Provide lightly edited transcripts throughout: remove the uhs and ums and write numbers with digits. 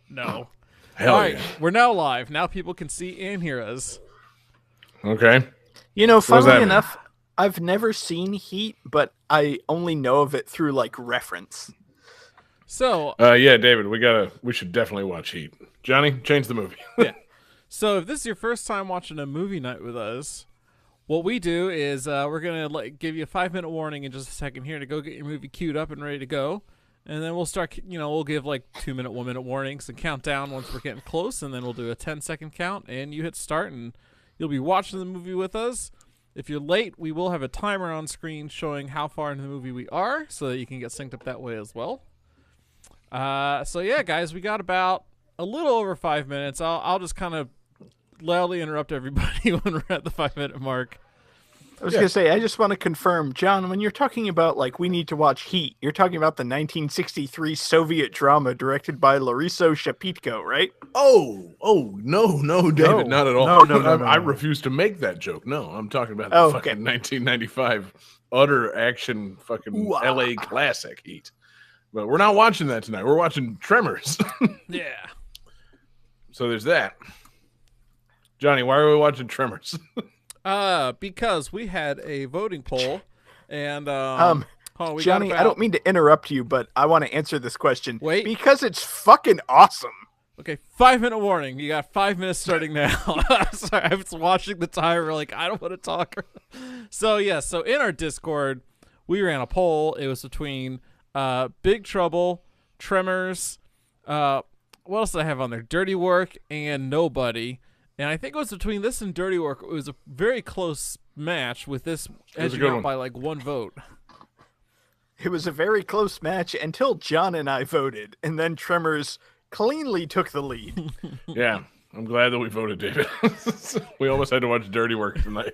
No. Hell All right, yeah. we're now live. Now people can see and hear us. Okay. You know, What does funnily that mean? enough, I've never seen Heat, but I only know of it through like reference. So, Yeah, David, we should definitely watch Heat. Johnny, change the movie. yeah. So if this is your first time watching a movie night with us, what we do is we're gonna give you a 5-minute warning in just a second here to go get your movie queued up and ready to go, and then we'll start. We'll give like 2-minute, 1-minute warnings and count down once we're getting close, and then we'll do a 10-second count, and you hit start, and you'll be watching the movie with us. If you're late, we will have a timer on screen showing how far into the movie we are, so that you can get synced up that way as well. So yeah, guys, we got about a little over 5 minutes. I'll just kind of loudly interrupt everybody when we're at the 5-minute mark. I was going to say, I just want to confirm, John, when you're talking about, like, we need to watch Heat, you're talking about the 1963 Soviet drama directed by Lariso Shapitko, right? No, David, not at all. No. I refuse to make that joke. No, I'm talking about the Okay. fucking 1995 utter action fucking LA classic Heat. But we're not watching that tonight. We're watching Tremors. Yeah. So there's that. Johnny, why are we watching Tremors? Because we had a voting poll, and Johnny, I don't mean to interrupt you, but I want to answer this question. Wait. Because it's fucking awesome. Okay, 5-minute warning. You got 5 minutes starting now. Sorry, I was watching the timer. Like, I don't want to talk. So in our Discord, we ran a poll. It was between Big Trouble, Tremors. What else did I have on there? Dirty Work and Nobody. And I think it was between this and Dirty Work. It was a very close match with this edging out by like 1 vote. It was a very close match until John and I voted, and then Tremors cleanly took the lead. Yeah, I'm glad that we voted, David. We almost had to watch Dirty Work tonight.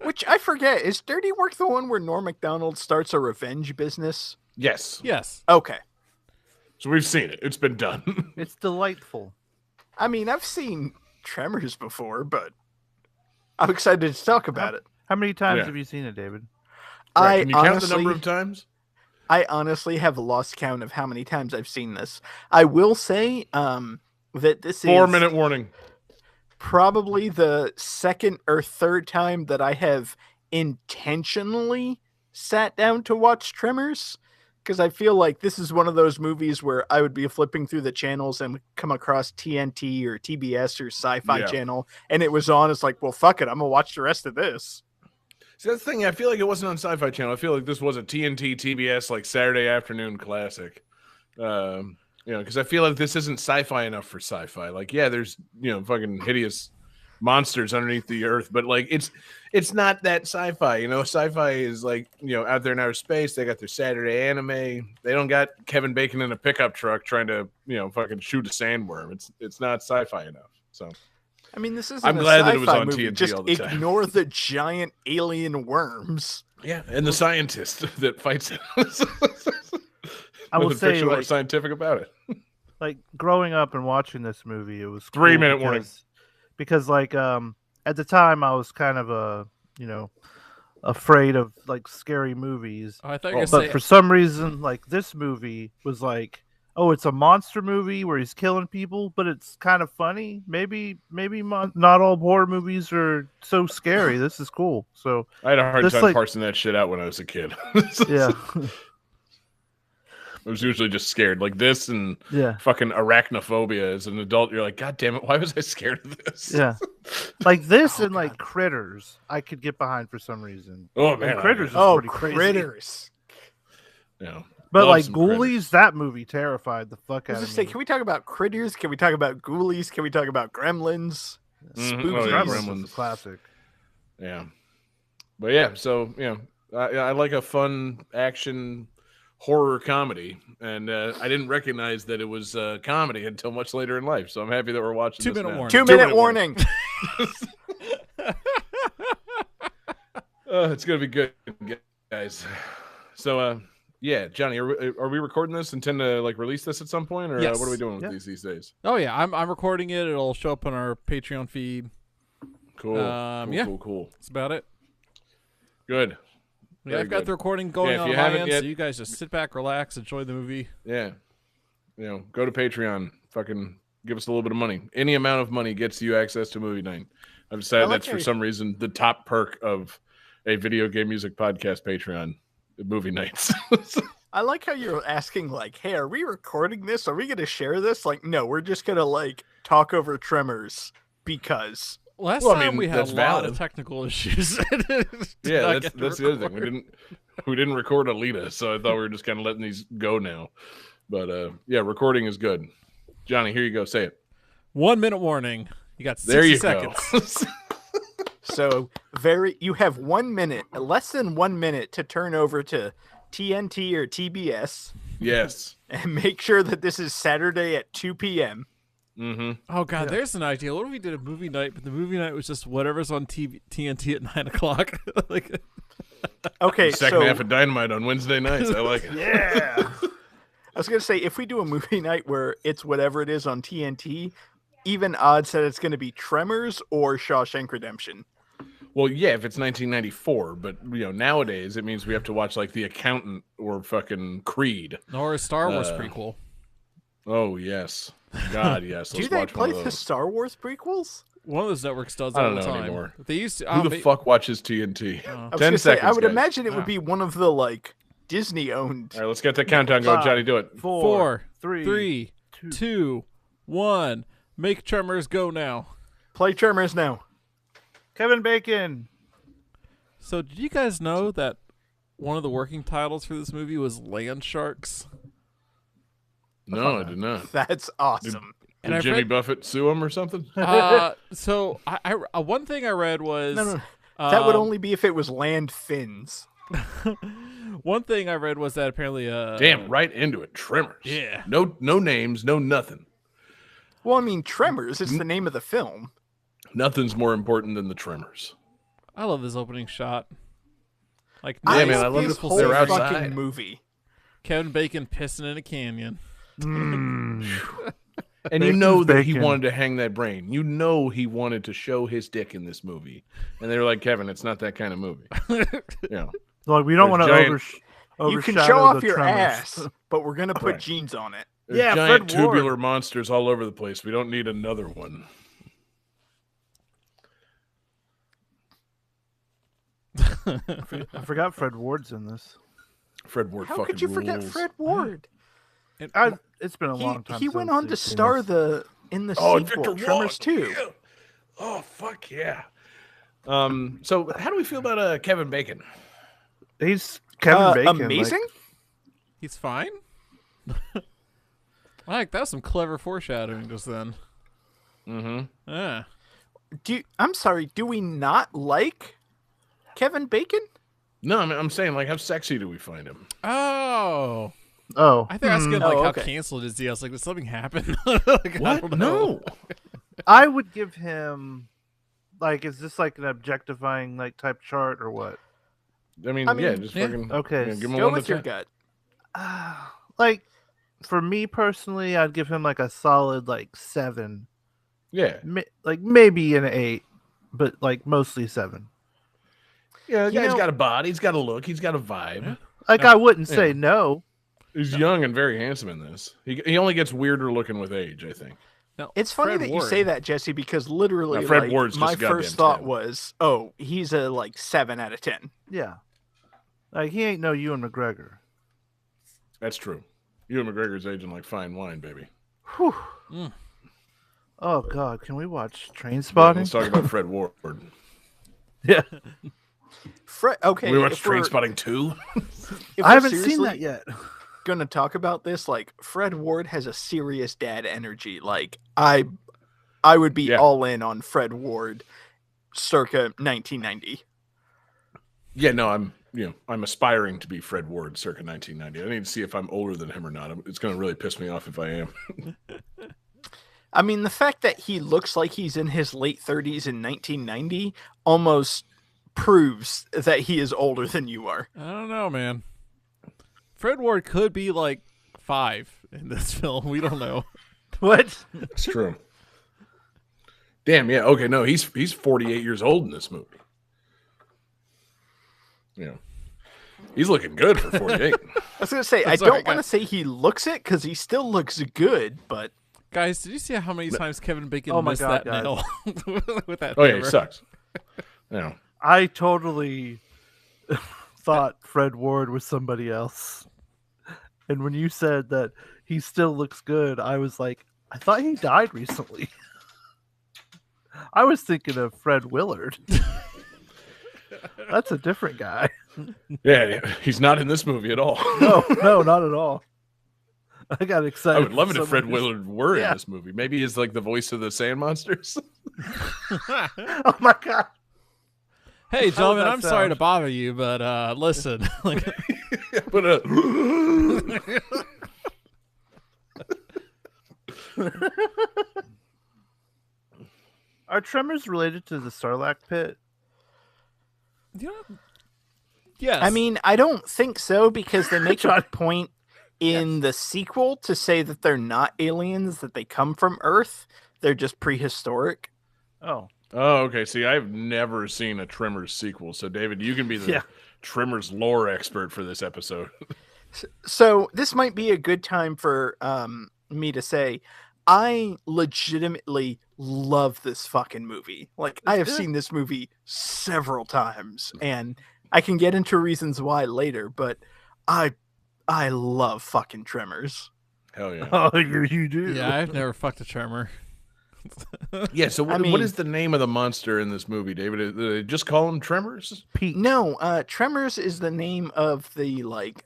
Which I forget, is Dirty Work the one where Norm Macdonald starts a revenge business? Yes. Okay. So we've seen it. It's been done. It's delightful. I mean, I've seen Tremors before, but I'm excited to talk about it. How many times have you seen it, David? Right. Can you count the number of times? I honestly have lost count of how many times I've seen this. I will say that this 4-minute warning. Probably the second or third time that I have intentionally sat down to watch Tremors, because I feel like this is one of those movies where I would be flipping through the channels and come across TNT or TBS or Sci-Fi Channel, and it was on. It's like, well, fuck it, I'm gonna watch the rest of this. See, that's the thing. I feel like it wasn't on Sci-Fi Channel. I feel like this was a TNT, TBS, like Saturday afternoon classic. Because I feel like this isn't sci-fi enough for sci-fi. Like, yeah, there's fucking hideous monsters underneath the earth, but like it's not that sci-fi. Sci-fi is like out there in outer space. They got their Saturday anime. They don't got Kevin Bacon in a pickup truck trying to fucking shoot a sandworm. It's not sci-fi enough. So I mean, this isn't I'm a glad that it was sci-fi on movie. TNT Just all the time. ignore the giant alien worms. Yeah, and the scientist that fights it. I will say, more scientific about it. Like growing up and watching this movie, it was 3-minute warning. Because like at the time I was kind of afraid of like scary movies. Oh, I thought you were But saying for some reason, like this movie was like, oh, it's a monster movie where he's killing people, but it's kind of funny. Maybe not all horror movies are so scary. This is cool. So I had a hard time like, parsing that shit out when I was a kid. Yeah. I was usually just scared. Like this and fucking arachnophobia as an adult. You're like, God damn it, why was I scared of this? Yeah. Like this and like Critters, I could get behind for some reason. Oh, man. And Critters is pretty crazy. Critters. Yeah. But like Ghoulies, Critters. That movie terrified the fuck out of me. Say, can we talk about Critters? Can we talk about Ghoulies? Can we talk about Gremlins? Mm-hmm. Spookies? Gremlins is a classic. Yeah. But yeah, so, I like a fun action horror comedy, and I didn't recognize that it was comedy until much later in life, so I'm happy that we're watching 2-minute this now. warning. 2-minute warning. It's gonna be good, guys. So yeah, Johnny, are we recording this? Intend to like release this at some point, or Yes. what are we doing with these days? Oh yeah, I'm recording it. It'll show up on our Patreon feed. Cool. Cool. That's about it. Good. Yeah, I've got the recording going if on you my haven't end, yet- so you guys just sit back, relax, enjoy the movie. Yeah. Go to Patreon, fucking give us a little bit of money. Any amount of money gets you access to movie night. I've decided that's for some reason the top perk of a video game music podcast Patreon, movie nights. I like how you're asking, like, hey, are we recording this? Are we going to share this? Like, no, we're just going to, like, talk over Tremors because. Last time we had a lot of technical issues. Yeah, that's the other thing. We didn't record Alita, so I thought we were just kind of letting these go now. But yeah, recording is good. Johnny, here you go. Say it. 1 minute warning. You got 60 seconds. So you have 1 minute, less than 1 minute to turn over to TNT or TBS. Yes. And make sure that this is Saturday at 2 p.m. Mm-hmm. Oh, God, there's an idea. What if we did a movie night, but the movie night was just whatever's on TNT at 9 o'clock? Okay, second half of Dynamite on Wednesday nights. I like it. Yeah. I was going to say, if we do a movie night where it's whatever it is on TNT, even odds that it's going to be Tremors or Shawshank Redemption. Well, yeah, if it's 1994, but nowadays it means we have to watch like The Accountant or fucking Creed or a Star Wars prequel. Oh yes, God yes. Do they play the Star Wars prequels? One of those networks does all the know time. Anymore. They used to. Who the fuck watches TNT? 10 seconds. I would imagine it would be one of the like Disney owned. All right, let's get the countdown going. Johnny, do it. 4, 3, 2, 1. Make Tremors go now. Play Tremors now. Kevin Bacon. So, did you guys know that one of the working titles for this movie was Land Sharks? No, I did not. That's awesome. Did Jimmy Buffett sue him or something? So, I one thing I read was... No. That would only be if it was land fins. One thing I read was that apparently... Damn, right into it. Tremors. Yeah. No names, no nothing. Well, I mean, Tremors is the name of the film. Nothing's more important than the Tremors. I love this opening shot. Like, I love this whole fucking movie. Kevin Bacon pissing in a canyon. And you know that he wanted to hang that brain. You know he wanted to show his dick in this movie. And they were like, Kevin, it's not that kind of movie. Yeah. Like, we don't want to overshadow you can show off your Tremors. ass, but we're going to put jeans on it. There's giant tubular monsters all over the place. We don't need another one. I forgot Fred Ward's in this. Fred Ward How fucking could you forget rules. Fred Ward? It's been a long time. He went on to star in the sequel, Tremors 2. Yeah. Oh, fuck yeah. So how do we feel about Kevin Bacon? He's Kevin Bacon. Amazing? He's fine? That was some clever foreshadowing just then. Mm-hmm. Yeah. I'm sorry, do we not like Kevin Bacon? No, I'm saying, like, how sexy do we find him? Oh. I think I was getting how canceled is he? I was like, did something happen? Like, what? I don't know. No. I would give him, like, is this like an objectifying like type chart or what? I mean yeah, just fucking okay. Give him Go one with your gut. Like, for me personally, I'd give him like a solid like 7. Yeah, like maybe an 8, but like mostly 7. Yeah, the guy's got a body, he's got a look, he's got a vibe. Like, I wouldn't say no. He's young and very handsome in this. He only gets weirder looking with age, I think. Now, it's funny that you say that, Jesse, because literally, Fred Ward's my just a first thought 10. was, he's a like 7 out of 10. Yeah, like he ain't no Ewan McGregor. That's true. Ewan McGregor's aging like fine wine, baby. Whew. Oh God, can we watch Train Spotting? Let's talk about Fred Ward. Yeah. Okay. We watched Train Spotting 2. I haven't seen that yet. Gonna talk about this, like, Fred Ward has a serious dad energy. Like, I would be all in on Fred Ward circa 1990. Yeah, no, I'm aspiring to be Fred Ward circa 1990. I need to see if I'm older than him or not. It's going to really piss me off if I am. I mean, the fact that he looks like he's in his late 30s in 1990 almost proves that he is older than you are. I don't know, man. Fred Ward could be like 5 in this film. We don't know. What? It's true. Damn, yeah. Okay, no, he's 48 years old in this movie. Yeah. He's looking good for 48. I was going to say, I don't want to say he looks it because he still looks good, but... Guys, did you see how many times Kevin Bacon Oh my missed God, that nail with that Oh yeah, he hammer? sucks. Yeah. I totally thought Fred Ward was somebody else. And when you said that he still looks good, I was like, I thought he died recently. I was thinking of Fred Willard. That's a different guy. Yeah, he's not in this movie at all. No, not at all. I got excited. I would love it for if Fred someone who's- Willard were Yeah. in this movie. Maybe he's like the voice of the sand monsters. Oh my god. Hey, gentlemen, that I'm sorry sound? to bother you, but listen. Like, But Are Tremors related to the Sarlacc pit? you know, yes. I mean, I don't think so because they make a point in the sequel to say that they're not aliens, that they come from Earth. They're just prehistoric. Oh. oh, okay. See, I've never seen a Tremors sequel. So, David, you can be the Yeah. Tremors lore expert for this episode. So this might be a good time for me to say I legitimately love this fucking movie. Like I have good. seen this movie several times, and I can get into reasons why later. But I love fucking Tremors. Hell yeah. Oh, you do. yeah, I've never fucked a tremor. Yeah, so what mean- is the name of the monster in this movie, David? Did they just call him Tremors? Pete. No, Tremors is the name of the like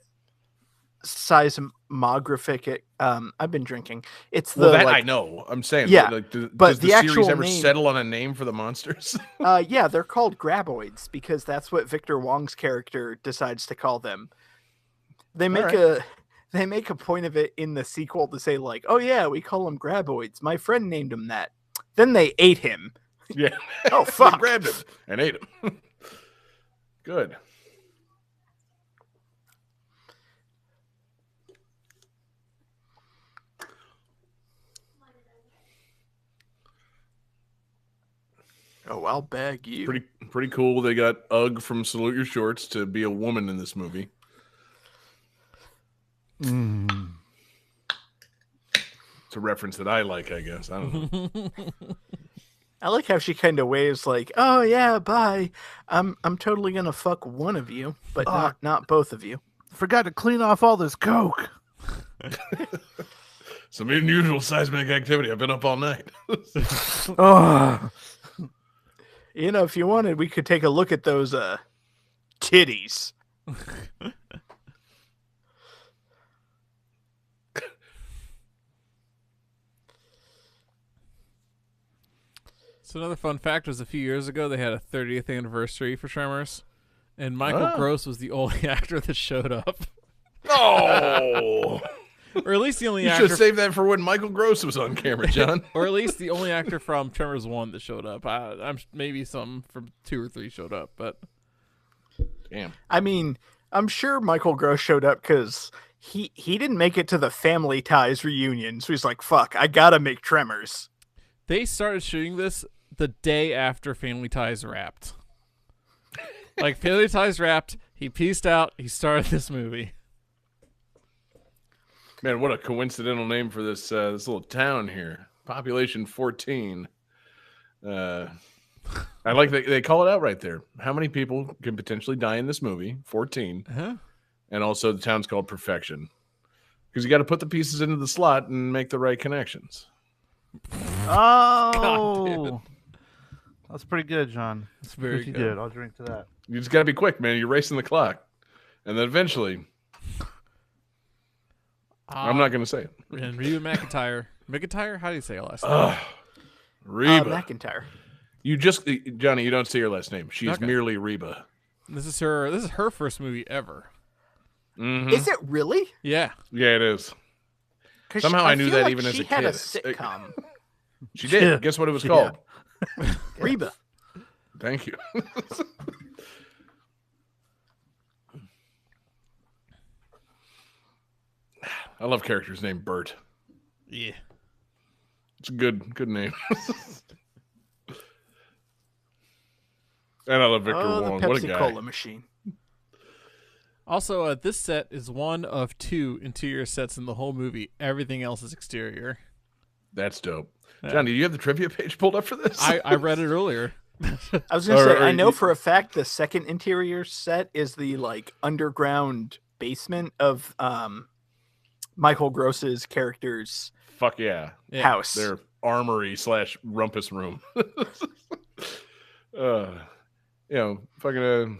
seismographic. I've been drinking. It's the Well, that like, I know. I'm saying, Yeah, like, but does the, the series actual ever name- settle on a name for the monsters? yeah, they're called graboids because that's what Victor Wong's character decides to call them. They make a point of it in the sequel to say like, "Oh yeah, we call them graboids. My friend named him that." Then they ate him. Yeah. Oh They fuck! grabbed him and ate him. Good. Oh, I'll bag you. Pretty cool. They got Ugg from Salute Your Shorts to be a woman in this movie. It's a reference that I like, I guess. I don't know. I like how she kind of waves like, "Oh yeah, bye. I'm totally gonna fuck one of you, but not both of you." Forgot to clean off all this coke. Some unusual seismic activity. I've been up all night. Oh. You know, if you wanted, we could take a look at those titties. So another fun fact was a few years ago they had a 30th anniversary for Tremors, and Michael Ah. Gross was the only actor that showed up, Oh, or at least the only you actor, should save that for when Michael Gross was on camera, John. or at least the only actor from Tremors 1 that showed up. I'm maybe some from 2 or 3 showed up, but Damn. I mean, I'm sure Michael Gross showed up because he didn't make it to the Family Ties reunion, so he's like, "Fuck, I gotta make Tremors." they started shooting this the day after Family Ties wrapped. Like Family Ties wrapped, he pieced out, he started this movie. Man, what a coincidental name for this this little town here. Population 14. I like that they call it out right there. How many people can potentially die in this movie? 14. Huh? And also the town's called Perfection. Because you got to put the pieces into the slot and make the right connections. Oh. That's pretty good, John. It's very Pretty good. good. I'll drink to that. You just got to be quick, man. You're racing the clock. And then eventually, I'm not going to say it. And Reba McEntire. McIntyre? How do you say her last name? Reba. McIntyre. You just, Johnny, you don't say her last name. She's Okay. merely Reba. This is her first movie ever. Mhm. Is it really? Yeah. Yeah, it is. 'Cause Somehow I knew feel that like even as she a had a kid. sitcom. She did. Yeah. Guess what it was Yeah. called? Reba. Thank you. I love characters named Bert. Yeah. It's a good name. And I love Victor Oh, the Wong. What a Pepsi guy. Cola machine. Also, this set is one of 2 interior sets in the whole movie. Everything else is exterior. That's dope. Yeah. John, do you have the trivia page pulled up for this? I read it earlier. I was gonna say, Or I know you- for a fact the second interior set is the like underground basement of Michael Gross's character's Fuck yeah. Yeah. house. Their armory / rumpus room. Fucking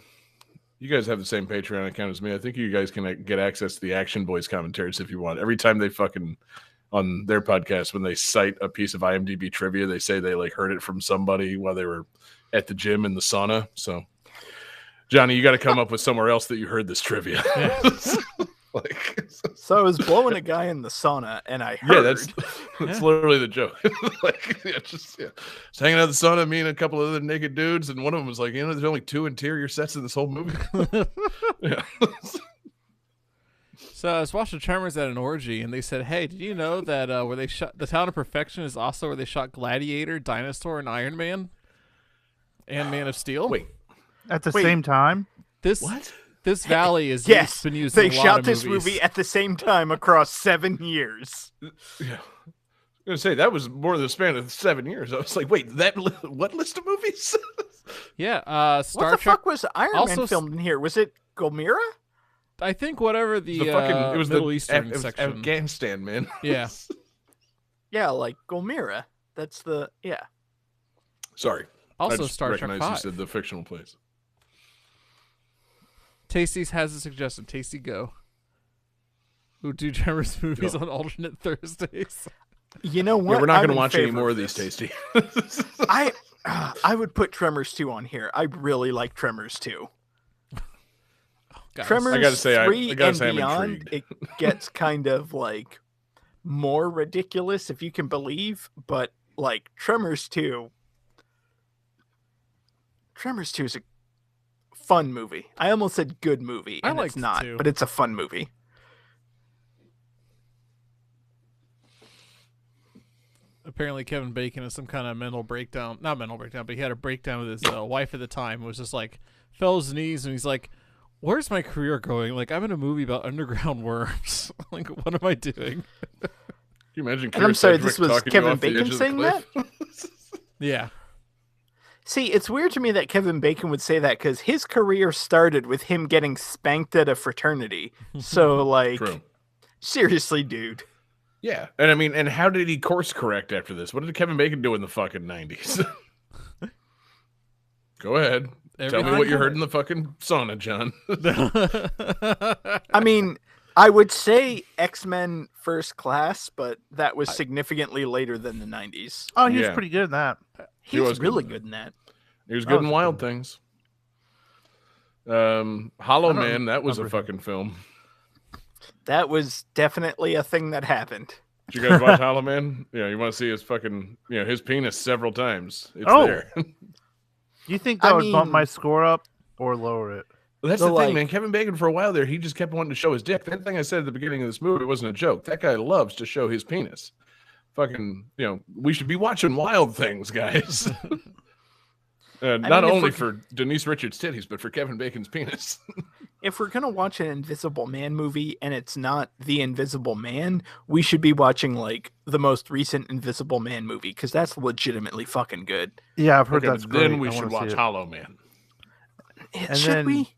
you guys have the same Patreon account as me. I think you guys can get access to the Action Boys commentaries if you want. Every time they fucking on their podcast, when they cite a piece of IMDb trivia, they say they like heard it from somebody while they were at the gym in the sauna. So, Johnny, you got to come up with somewhere else that you heard this trivia. Yeah. Like, So I was blowing a guy in the sauna, and I heard. yeah, that's literally the joke. Like, just hanging out in the sauna, me and a couple of other naked dudes, and one of them was like, there's only 2 interior sets in this whole movie. Yeah. So I was watching Tremors at an orgy, and they said, "Hey, did you know that where they shot the Town of Perfection is also where they shot Gladiator, Dinosaur, and Iron Man, and Man of Steel?" Wait, At the Wait. same time? this what? this valley is Yes, been used. they in a lot shot of this movies. movie at the same time across 7 years. Yeah. I'm gonna say that was more than the span of 7 years. I was like, wait, what list of movies? Yeah, Star What the Trek. fuck was Iron also Man filmed in here? Was it Gomera? I think whatever the, It was Middle the Eastern it was section. Afghanistan, man. Yeah. Yeah, like Gomera. That's the Sorry. I Also, just Star Trek recognized you 5. said the fictional place. Tasty's has a suggestion. Tasty, go. Who do Tremors movies on alternate Thursdays? You know what? Yeah, we're not I'm going to in watch any favor more of of these, this. Tasty. I would put Tremors 2 on here. I really like Tremors 2. Guys, Tremors I gotta say, I 3 gotta and say I'm beyond, intrigued. it gets kind of like more ridiculous if you can believe, but like Tremors 2 is a fun movie. I almost said good movie, I and liked it's it not, too. but it's a fun movie. Apparently, Kevin Bacon has some kind of mental breakdown. Not mental breakdown, but he had a breakdown with his wife at the time. It was just like, fell his knees, and he's like, where's my career going? Like, I'm in a movie about underground worms. Like, what am I doing? Can you imagine? And I'm Chris sorry, Sedgwick this was talking you Kevin off the edge Bacon of the saying cliff? that? Yeah. See, it's weird to me that Kevin Bacon would say that because his career started with him getting spanked at a fraternity. So, like, True. seriously, dude. Yeah, and I mean, and how did he course correct after this? What did Kevin Bacon do in the fucking 90s? Go ahead. Tell me Everything what you I heard in the fucking sauna, John. I mean, I would say X-Men First Class, but that was significantly later than the 90s. Oh, he was Yeah. pretty good in that. He was was good really in good in that. He was good in Oh, Wild Things. Hollow I don't Man, that was a remember him. fucking film. That was definitely a thing that happened. Did you guys watch Hollow Man? Yeah, you want to see his fucking, his penis several times. It's Oh. there. You think that I would bump mean- my score up or lower it? Well, that's So, the thing, like- man. Kevin Bacon, for a while there, he just kept wanting to show his dick. That thing I said at the beginning of this movie wasn't a joke. That guy loves to show his penis. Fucking, we should be watching Wild Things, guys. Not mean, if only we're- for Denise Richards' titties, but for Kevin Bacon's penis. If we're going to watch an Invisible Man movie and it's not The Invisible Man, we should be watching, like, the most recent Invisible Man movie, because that's legitimately fucking good. Yeah, I've heard Okay, that's but then great. we I should wanna see watch it. Hollow Man. And Should then- we?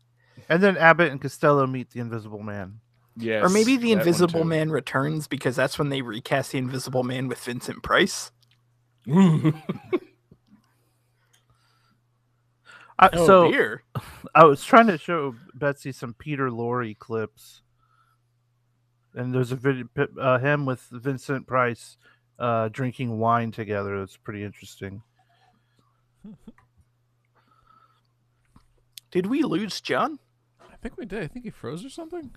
And then Abbott and Costello meet the Invisible Man. Yes, Or maybe The that one Invisible too. Man returns, because that's when they recast The Invisible Man with Vincent Price. Oh, So dear. I was trying to show Betsy some Peter Lorre clips, and there's a video him with Vincent Price drinking wine together. That's pretty interesting. Did we lose John? I think we did. I think he froze or something.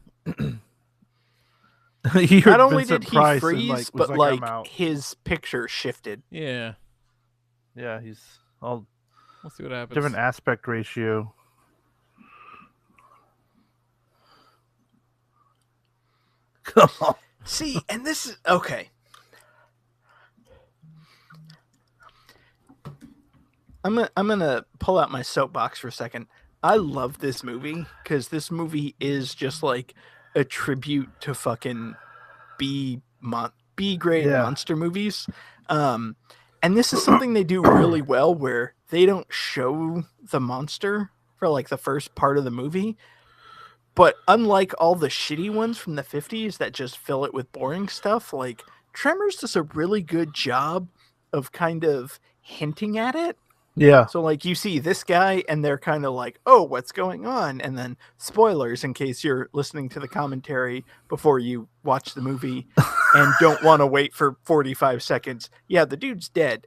He heard Not only Vincent did he Price and, freeze, was but "I'm like out." his picture shifted. Yeah. Yeah, he's all We'll see what happens. different aspect ratio. Come on. See, and this is okay. I'm gonna pull out my soapbox for a second. I love this movie because this movie is just like a tribute to fucking B-grade Yeah. monster movies. And this is something they do really well, where they don't show the monster for like the first part of the movie. But unlike all the shitty ones from the 50s that just fill it with boring stuff, like Tremors does a really good job of kind of hinting at it. Yeah. So like you see this guy and they're kind of like, oh, what's going on? And then spoilers in case you're listening to the commentary before you watch the movie and don't want to wait for 45 seconds. Yeah, the dude's dead.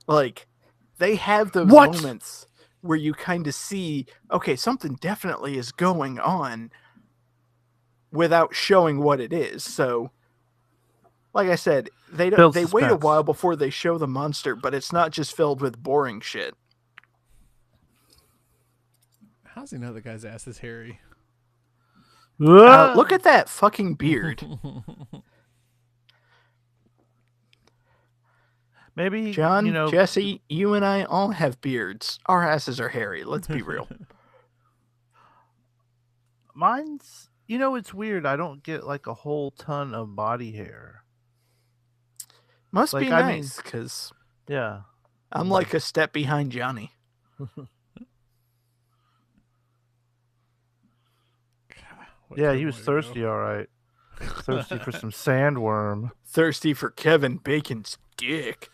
Like they have those What? moments where you kind of see, okay, something definitely is going on without showing what it is. So like I said, they Build wait a suspense. while before they show the monster, but it's not just filled with boring shit. How does he know the guy's ass is hairy? Look at that fucking beard. Maybe John, you know, Jesse, you and I all have beards. Our asses are hairy. Let's be real. mine's. You know, it's weird. I don't get like a whole ton of body hair. Must Like, be I mean- nice, because Yeah. I'm like a step behind Johnny. What Yeah, good he was way to go. thirsty, all right. Thirsty for some sandworm. Thirsty for Kevin Bacon's dick.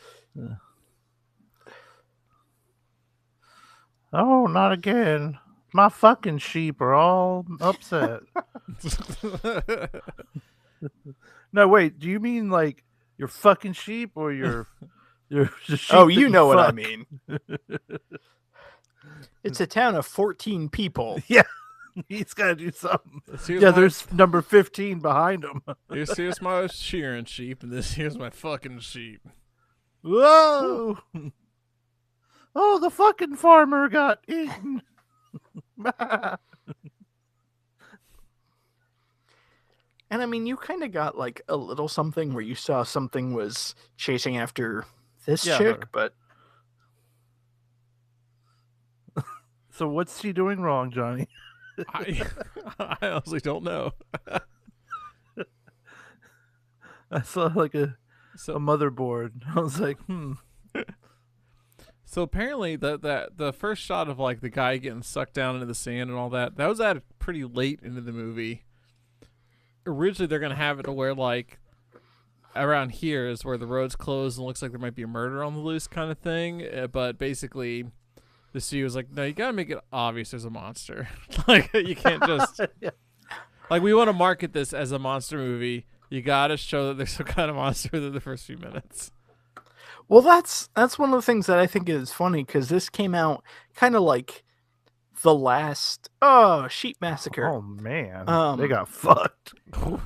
Oh, not again. My fucking sheep are all upset. No, wait. Do you mean like your fucking sheep or your the sheep? Oh, that you know what I fuck? mean. It's a town of 14 people. Yeah, he's got to do something. Here's Yeah, my- there's number 15 behind him. here's my shearing sheep, and here's my fucking sheep. Whoa! Oh, the fucking farmer got eaten. And I mean, you kind of got like a little something where you saw something was chasing after this Yeah, chick, her. but So what's she doing wrong, Johnny? I honestly don't know. I saw like a So motherboard. I was like, So apparently the first shot of like the guy getting sucked down into the sand and all that was added pretty late into the movie. Originally they're gonna have it to where like around here is where the road's closed and looks like there might be a murder on the loose kind of thing. But basically the studio was like, no, you gotta make it obvious there's a monster. Like you can't just Yeah. like we want to market this as a monster movie. You gotta show that there's some kind of monster within the first few minutes. well, that's one of the things that I think is funny because this came out kind of like the last Sheep Massacre. oh man, Um, they got fucked.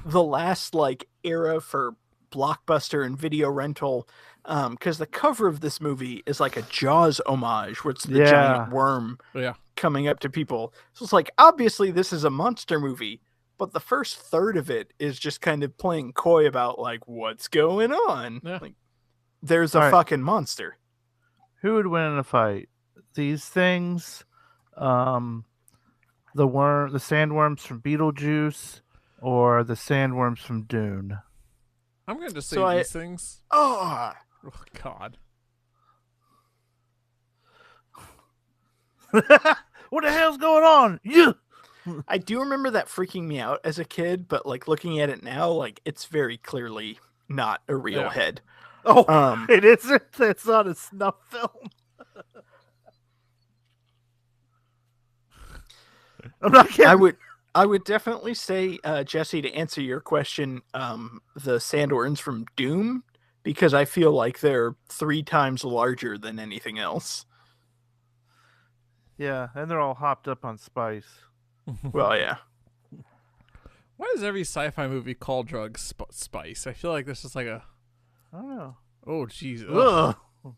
The last like era for Blockbuster and video rental, because the cover of this movie is like a Jaws homage where it's the Yeah. giant worm Yeah. coming up to people. So it's like obviously this is a monster movie, but the first third of it is just kind of playing coy about like what's going on. Yeah. Like there's a All right. fucking monster. Who would win in a fight? These things, the sandworms from Beetlejuice, or the sandworms from Dune? I'm gonna just say So these things. Oh, Oh God. What the hell's going on? You. I do remember that freaking me out as a kid, but like looking at it now, like it's very clearly not a real Yeah. head. Oh, Um, it isn't. It's not a snuff film. I'm not kidding. I would definitely say, Jesse, to answer your question, the sandworms from Doom, because I feel like they're 3 times larger than anything else. Yeah, and they're all hopped up on spice. Well, yeah. Why is every sci-fi movie called drugs spice? I feel like this is like a I don't know. oh Jesus. Ugh. Oh,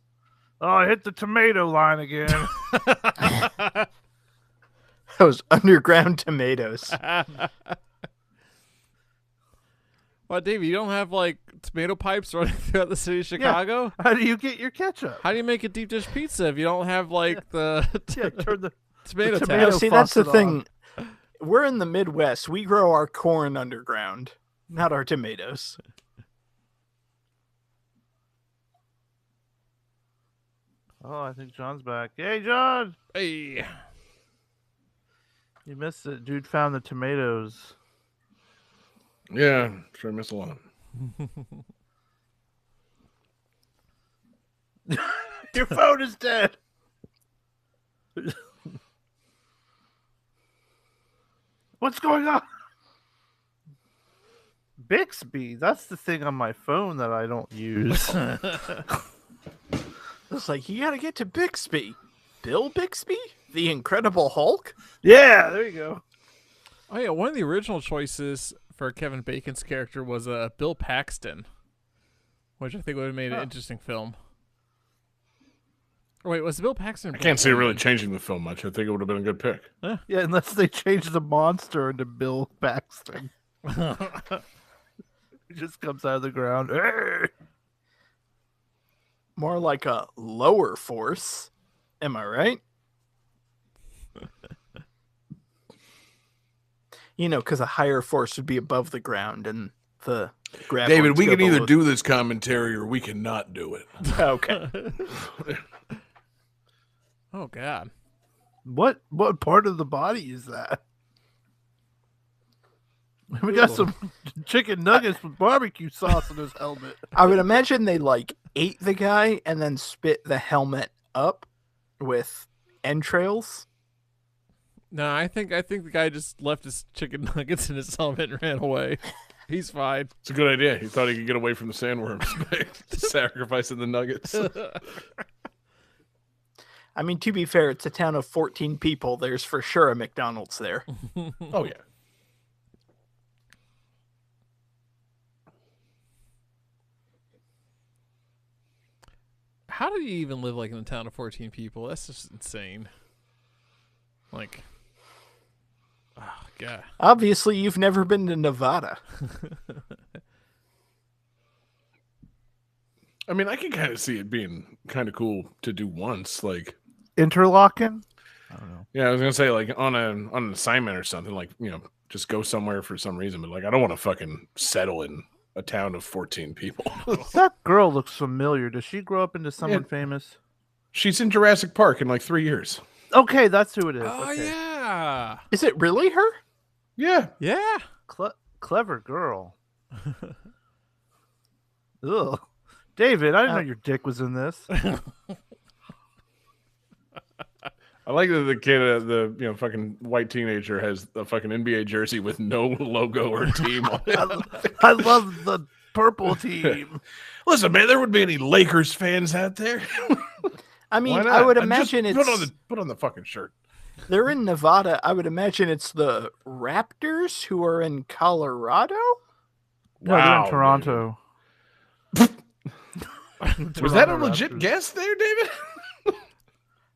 I hit the tomato line again. Those underground tomatoes. Well, Davey, you don't have like tomato pipes running throughout the city of Chicago? How do you get your ketchup? How do you make a deep dish pizza if you don't have like the Yeah, turn the tomato the tap? tomato See, that's the faucet thing. We're in the Midwest. We grow our corn underground, not our tomatoes. Oh, I think John's back. Hey, John! Hey. You missed it. Dude found the tomatoes. Yeah, sure, I miss a lot. Your phone is dead. What's going on? Bixby. That's the thing on my phone that I don't use. It's like, you gotta get to Bixby. Bill Bixby? The Incredible Hulk? Yeah, there you go. Oh yeah, one of the original choices for Kevin Bacon's character was Bill Paxton, which I think would have made an interesting film. Or wait, was Bill Paxton? I can't see it really changing the film much. I think it would have been a good pick. Yeah, unless they change the monster into Bill Paxton. He just comes out of the ground. Hey! More like a lower force. Am I right? You know, because a higher force would be above the ground and the gravity. David, we can either do this commentary or we cannot do it. Okay. Oh God. What part of the body is that? We got some chicken nuggets with barbecue sauce in his helmet. I would imagine they like ate the guy and then spit the helmet up with entrails. No, I think the guy just left his chicken nuggets in his helmet and ran away. He's fine. It's a good idea. He thought he could get away from the sandworms by sacrificing the nuggets. I mean, to be fair, it's a town of 14 people. There's for sure a McDonald's there. Oh, yeah. How do you even live like in a town of 14 people? That's just insane. Like, oh God. Obviously, you've never been to Nevada. I mean, I can kind of see it being kind of cool to do once. Like, Interlocking? I don't know. yeah, I was going to say, like, on an assignment or something, like, you know, just go somewhere for some reason. But, like, I don't want to fucking settle in a town of 14 people. That girl looks familiar. Does she grow up into someone famous? She's in Jurassic Park in like 3 years. Okay, that's who it is. Oh Okay. yeah. Is it really her? Yeah. Yeah. Clever girl. Ugh. David, I didn't know your dick was in this. I like that the kid, the fucking white teenager, has a fucking NBA jersey with no logo or team on it. I love the purple team. Listen, man, there wouldn't be any Lakers fans out there. I mean, Why not? I would Just imagine it's put on the fucking shirt. they're in Nevada. I would imagine it's the Raptors who are in Colorado. No, they're Wow, in Toronto. Was that a Toronto legit Raptors. guess there, David?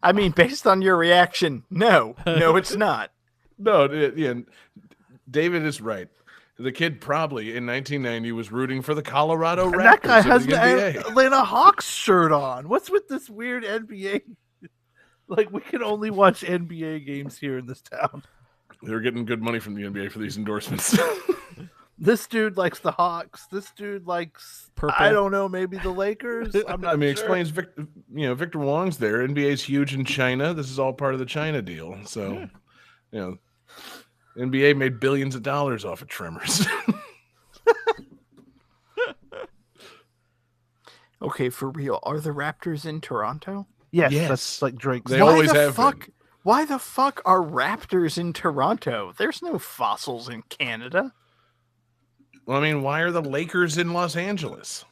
I mean, based on your reaction, no, it's not. No, yeah, David is right. The kid probably in 1990 was rooting for the Colorado And Raptors. that guy in has the the NBA. Atlanta Hawks shirt on. What's with this weird NBA? Like, we can only watch NBA games here in this town. They're getting good money from the NBA for these endorsements. This dude likes the Hawks. This dude likes, Purple. I don't know, maybe the Lakers. I'm not I mean, sure. explains Victor Wong's there. NBA's huge in China. This is all part of the China deal. So, NBA made billions of dollars off of Tremors. Okay, for real, are the Raptors in Toronto? Yes, Yes. that's like Drake's. They always have been. Why the fuck are Raptors in Toronto? There's no fossils in Canada. Well, I mean, why are the Lakers in Los Angeles?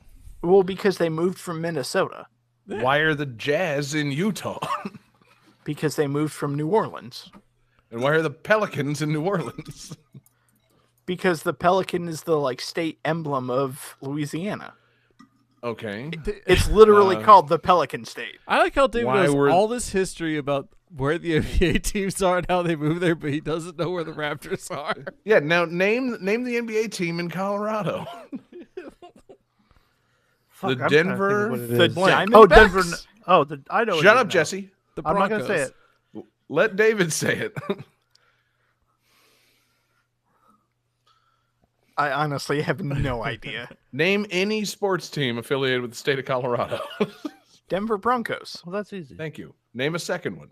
Well, because they moved from Minnesota. Why are the Jazz in Utah? Because they moved from New Orleans. And why are the Pelicans in New Orleans? Because the pelican is the state emblem of Louisiana. Okay. It's literally called the Pelican State. I like how David Why knows were- all this history about where the NBA teams are and how they move there, but he doesn't know where the Raptors are. Yeah, now name the NBA team in Colorado. Fuck, the I'm trying to think of Denver- what it The is. Diamondbacks? Oh, Denver. Oh, I know. what Shut it is up, now. Jesse. The I'm not Broncos. gonna say it. Let David say it. I honestly have no idea. Name any sports team affiliated with the state of Colorado. Denver Broncos. Well, that's easy. Thank you. Name a second one.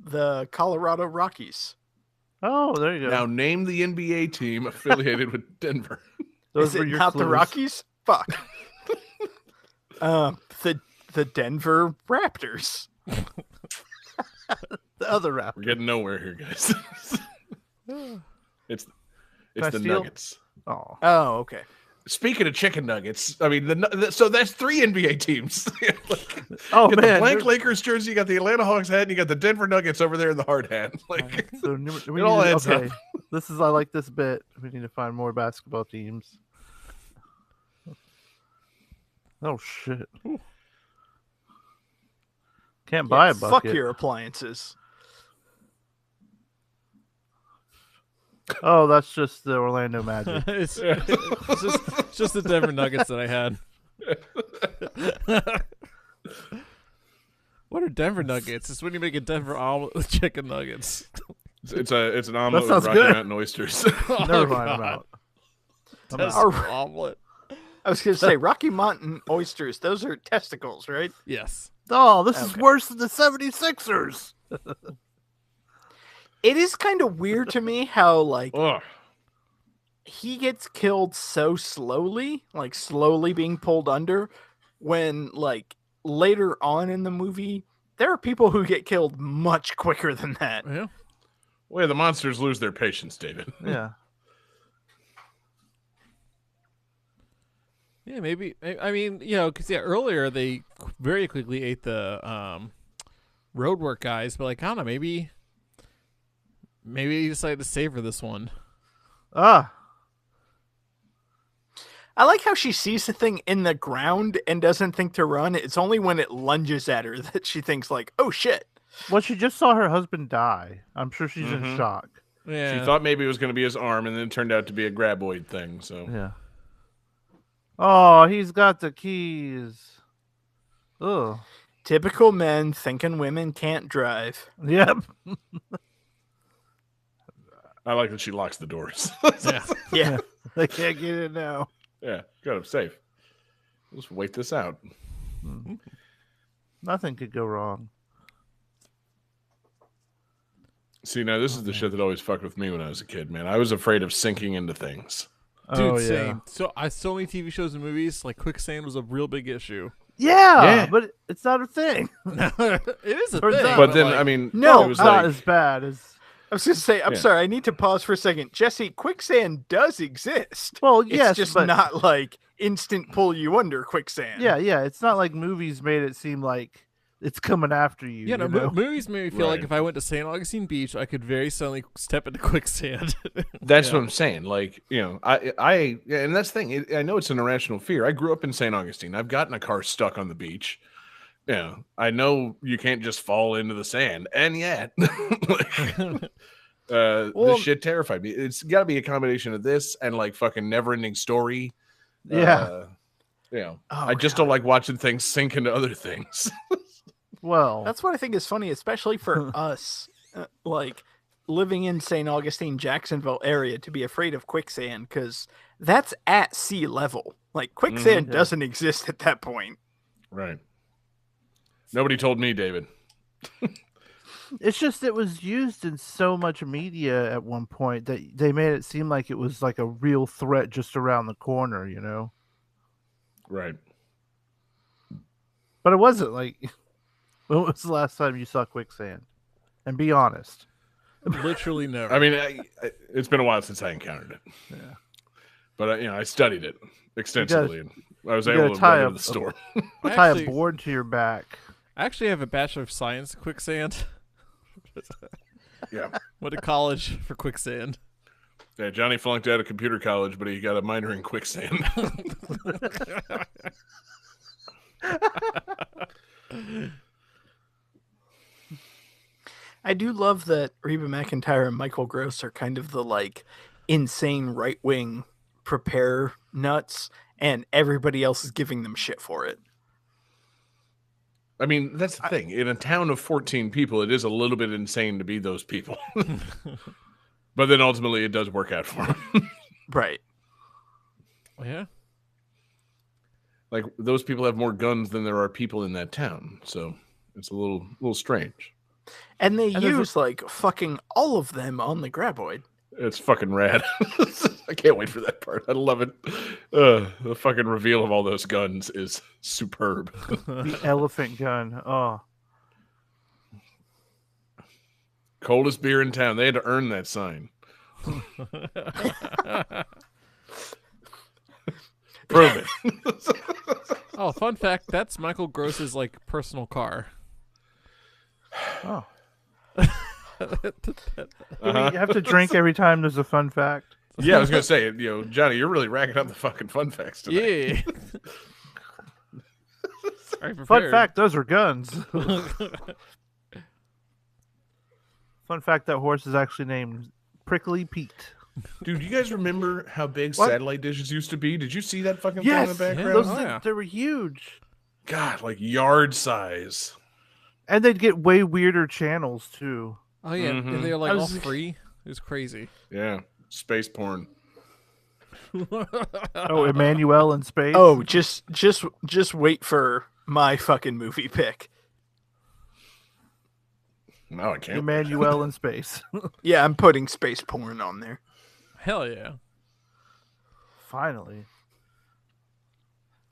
The Colorado Rockies. Oh, there you go. Now name the NBA team affiliated with Denver. Those Is were it your not the clues. Rockies? Fuck. The Denver Raptors. The other rapper. We're getting nowhere here, guys. it's I the steal? Nuggets. Oh, Oh, okay. Speaking of chicken nuggets, I mean, so that's 3 NBA teams. Like, oh you got man. the blank Lakers jersey, you got the Atlanta Hawks hat, and you got the Denver Nuggets over there in the hard hat. Like, So we it all need to- adds up. okay. I like this bit. We need to find more basketball teams. Oh shit! Can't buy a bucket. Fuck your appliances. Oh, that's just the Orlando Magic. it's just the Denver Nuggets that I had. What are Denver Nuggets? It's when you make a Denver omelet with chicken nuggets. it's an omelet sounds with Rocky good. Mountain oysters. Never mind. I'm out. Testicle omelet. I was going to say Rocky Mountain oysters. Those are testicles, right? Yes. Oh, this is Okay. worse than the 76ers. It is kind of weird to me how like Ugh. he gets killed so slowly, like slowly being pulled under, when like later on in the movie there are people who get killed much quicker than that. Yeah. Well, the monsters lose their patience, David. Yeah. Yeah, maybe. I mean, because earlier they very quickly ate the roadwork guys, but like I don't know, maybe he decided to savor this one. Ah. I like how she sees the thing in the ground and doesn't think to run. It's only when it lunges at her that she thinks like, "Oh shit." Well, she just saw her husband die. I'm sure she's in Mhm. shock. Yeah. She thought maybe it was going to be his arm, and then it turned out to be a graboid thing. So Yeah. Oh, he's got the keys. Oh. Typical men thinking women can't drive. Yep. I like that she locks the doors. Yeah. Yeah. They can't get in now. Yeah, got him safe. Let's wait this out. Nothing could go wrong. See, now this is the shit that always fucked with me when I was a kid, man. I was afraid of sinking into things. Dude, Oh, yeah. same. So so many TV shows and movies, like quicksand was a real big issue. Yeah, Yeah. but it's not a thing. It is a Turns thing. out. But then, like, I mean, No, it was It's not like, as bad as. I was going to say, I'm Yeah. sorry, I need to pause for a second. Jesse, quicksand does exist. Well, It's yes, just but not like instant pull you under quicksand. yeah. It's not like movies made it seem like it's coming after you. yeah, no, you know? movies made me feel like Right. if I went to St. Augustine Beach, I could very suddenly step into quicksand. that's Yeah. what I'm saying. Like, and that's the thing. I know it's an irrational fear. I grew up in St. Augustine. I've gotten a car stuck on the beach. Yeah, I know you can't just fall into the sand, and yet, this shit terrified me. It's got to be a combination of this and like fucking Never-Ending Story. Yeah. Oh, I just God. don't like watching things sink into other things. Well, That's what I think is funny, especially for us, like living in St. Augustine, Jacksonville area, to be afraid of quicksand because that's at sea level. Like quicksand yeah. doesn't exist at that point. Right. Nobody told me, David. it's just it was used in so much media at one point that they made it seem like it was like a real threat just around the corner, you know. Right. But it wasn't. Like, when was the last time you saw quicksand? And be honest. Literally never. I mean, it's been a while since I encountered it. Yeah. But I studied it extensively, and I was able to tie run up to the store. Tie actually, a board to your back. I actually have a Bachelor of Science in quicksand. Yeah. Went to college for quicksand. Yeah, Johnny flunked out of computer college, but he got a minor in quicksand. I do love that Reba McEntire and Michael Gross are kind of the like insane right wing prepare nuts, and everybody else is giving them shit for it. I mean, that's the thing. In a town of 14 people, it is a little bit insane to be those people. But then ultimately, it does work out for them. Right. Yeah. like those people have more guns than there are people in that town. So it's a little strange. And they And there's use like fucking all of them on the graboid. It's fucking rad. I can't wait for that part. I love it. The fucking reveal of all those guns is superb. The elephant gun. Oh, Coldest beer in town. They had to earn that sign. Prove it. Oh, fun fact, that's Michael Gross's like personal car. oh. Uh-huh. You have to drink every time there's a fun fact. Yeah, I was gonna say, Johnny, you're really racking up the fucking fun facts tonight. Yeah. Very Fun prepared. fact, those are guns. Fun fact, that horse is actually named Prickly Pete. Dude, you guys remember how big What? satellite dishes used to be? Did you see that fucking Yes, thing in the yeah. background? those Oh, yeah. they were huge. God, like yard size. And they'd get way weirder channels, too. Oh yeah, Mhm. and they're like I all was- free. It was crazy. Yeah, space porn. Oh, Emmanuel in space. Oh, just wait for my fucking movie pick. No, I can't. Emmanuel in space. Yeah, I'm putting space porn on there. Hell yeah. Finally.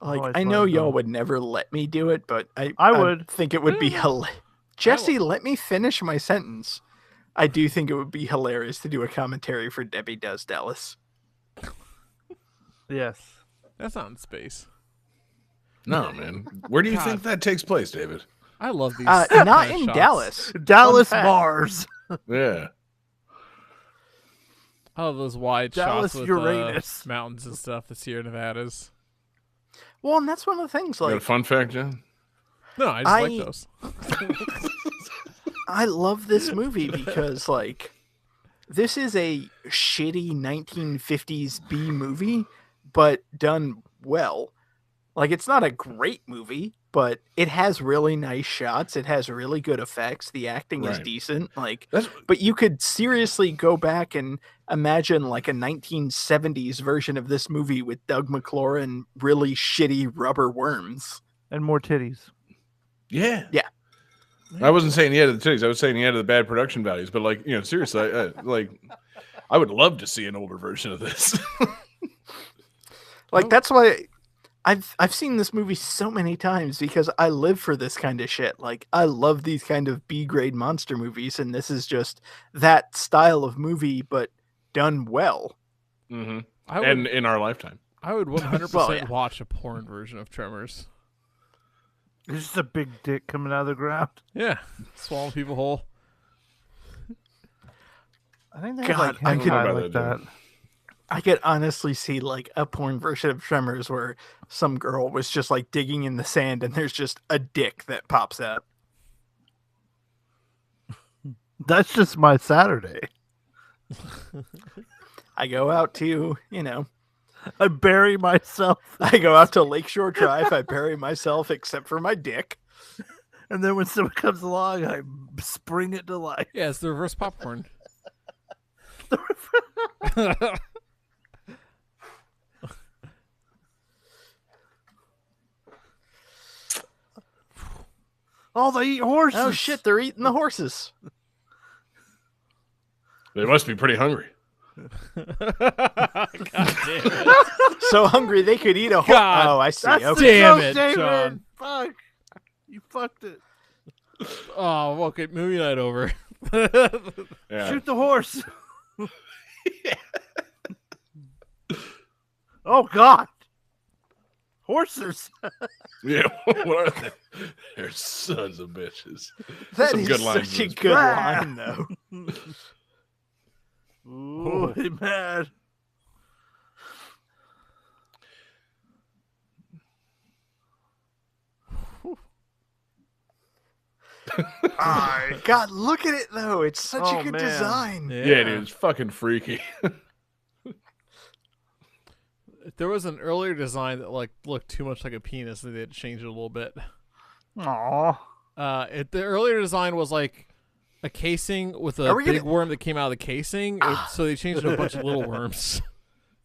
Like, Always I know wanted y'all to. would never let me do it, but I would. think it would be hilarious. Jesse, let me finish my sentence. I do think it would be hilarious to do a commentary for Debbie Does Dallas. Yes. That's not in space. No, man. Where do you God. think that takes place, David? I love these. Not kinda in shots. Dallas. Dallas, fact. Mars. Yeah. I love those wide Dallas, shots with Uranus. mountains and stuff. The Sierra Nevadas. Well, and that's one of the things. You got a Like, fun fact, John? No, I just I- like those. I love this movie because, like, this is a shitty 1950s B movie, but done well. Like, it's not a great movie, but it has really nice shots. It has really good effects. The acting is Right. decent. Like, That's but you could seriously go back and imagine like a 1970s version of this movie with Doug McClure and really shitty rubber worms. And more titties. yeah. Yeah. I wasn't saying he had the titties. I was saying he had the bad production values. But like, seriously, I would love to see an older version of this. Like, that's why I've seen this movie so many times because I live for this kind of shit. Like, I love these kind of B grade monster movies, and this is just that style of movie, but done well. Mm-hmm. I would, And in our lifetime. I would 100% Well, yeah. watch a porn version of Tremors. There's just a big dick coming out of the ground. Yeah, swallowing people whole. I think they God, have I like could- hentai like that. I could honestly see like a porn version of Tremors where some girl was just like digging in the sand and there's just a dick that pops out. That's just my Saturday. I go out to, I bury myself, I go out to Lakeshore Drive. I bury myself except for my dick. and then when someone comes along, I spring it to life. Yeah, it's the reverse popcorn. Oh, they eat horses. Oh shit, they're eating the horses. They must be pretty hungry. God damn it. So hungry they could eat a horse. God, Oh, I see. That's Okay. the Damn joke, it, David. John. Fuck. You fucked it. Oh, okay, movie night over. Yeah. Shoot the horse. Oh, God. Horses. Yeah. What are they? They're sons of bitches. That Some is good lines such a in this good Ah. line, though. Ooh, he mad. God, look at it though. It's such Oh, a good man. design. Yeah, dude. It's fucking freaky. There was an earlier design that like looked too much like a penis, and they had to change it a little bit. Aw. The earlier design was like a casing with a Are we big gonna- worm that came out of the casing, so they changed it to a bunch of little worms.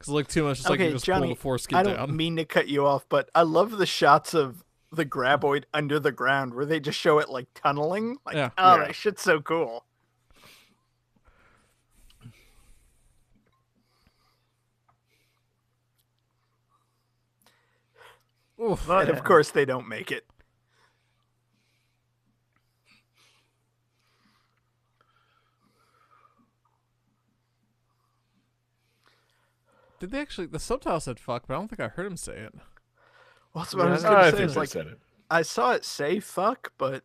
Because it looked too much. Just like Okay, you just Johnny, pull the foreskin I don't down. mean to cut you off, but I love the shots of the graboid under the ground where they just show it like tunneling. Like, Yeah. oh, Yeah. that shit's so cool. Oof. Oh, And yeah. of course, they don't make it. Did they actually? The subtitle said "fuck," but I don't think I heard him say it. Well, that's what I Yeah, was I going to I say. think Is they like, said it. I saw it say fuck, but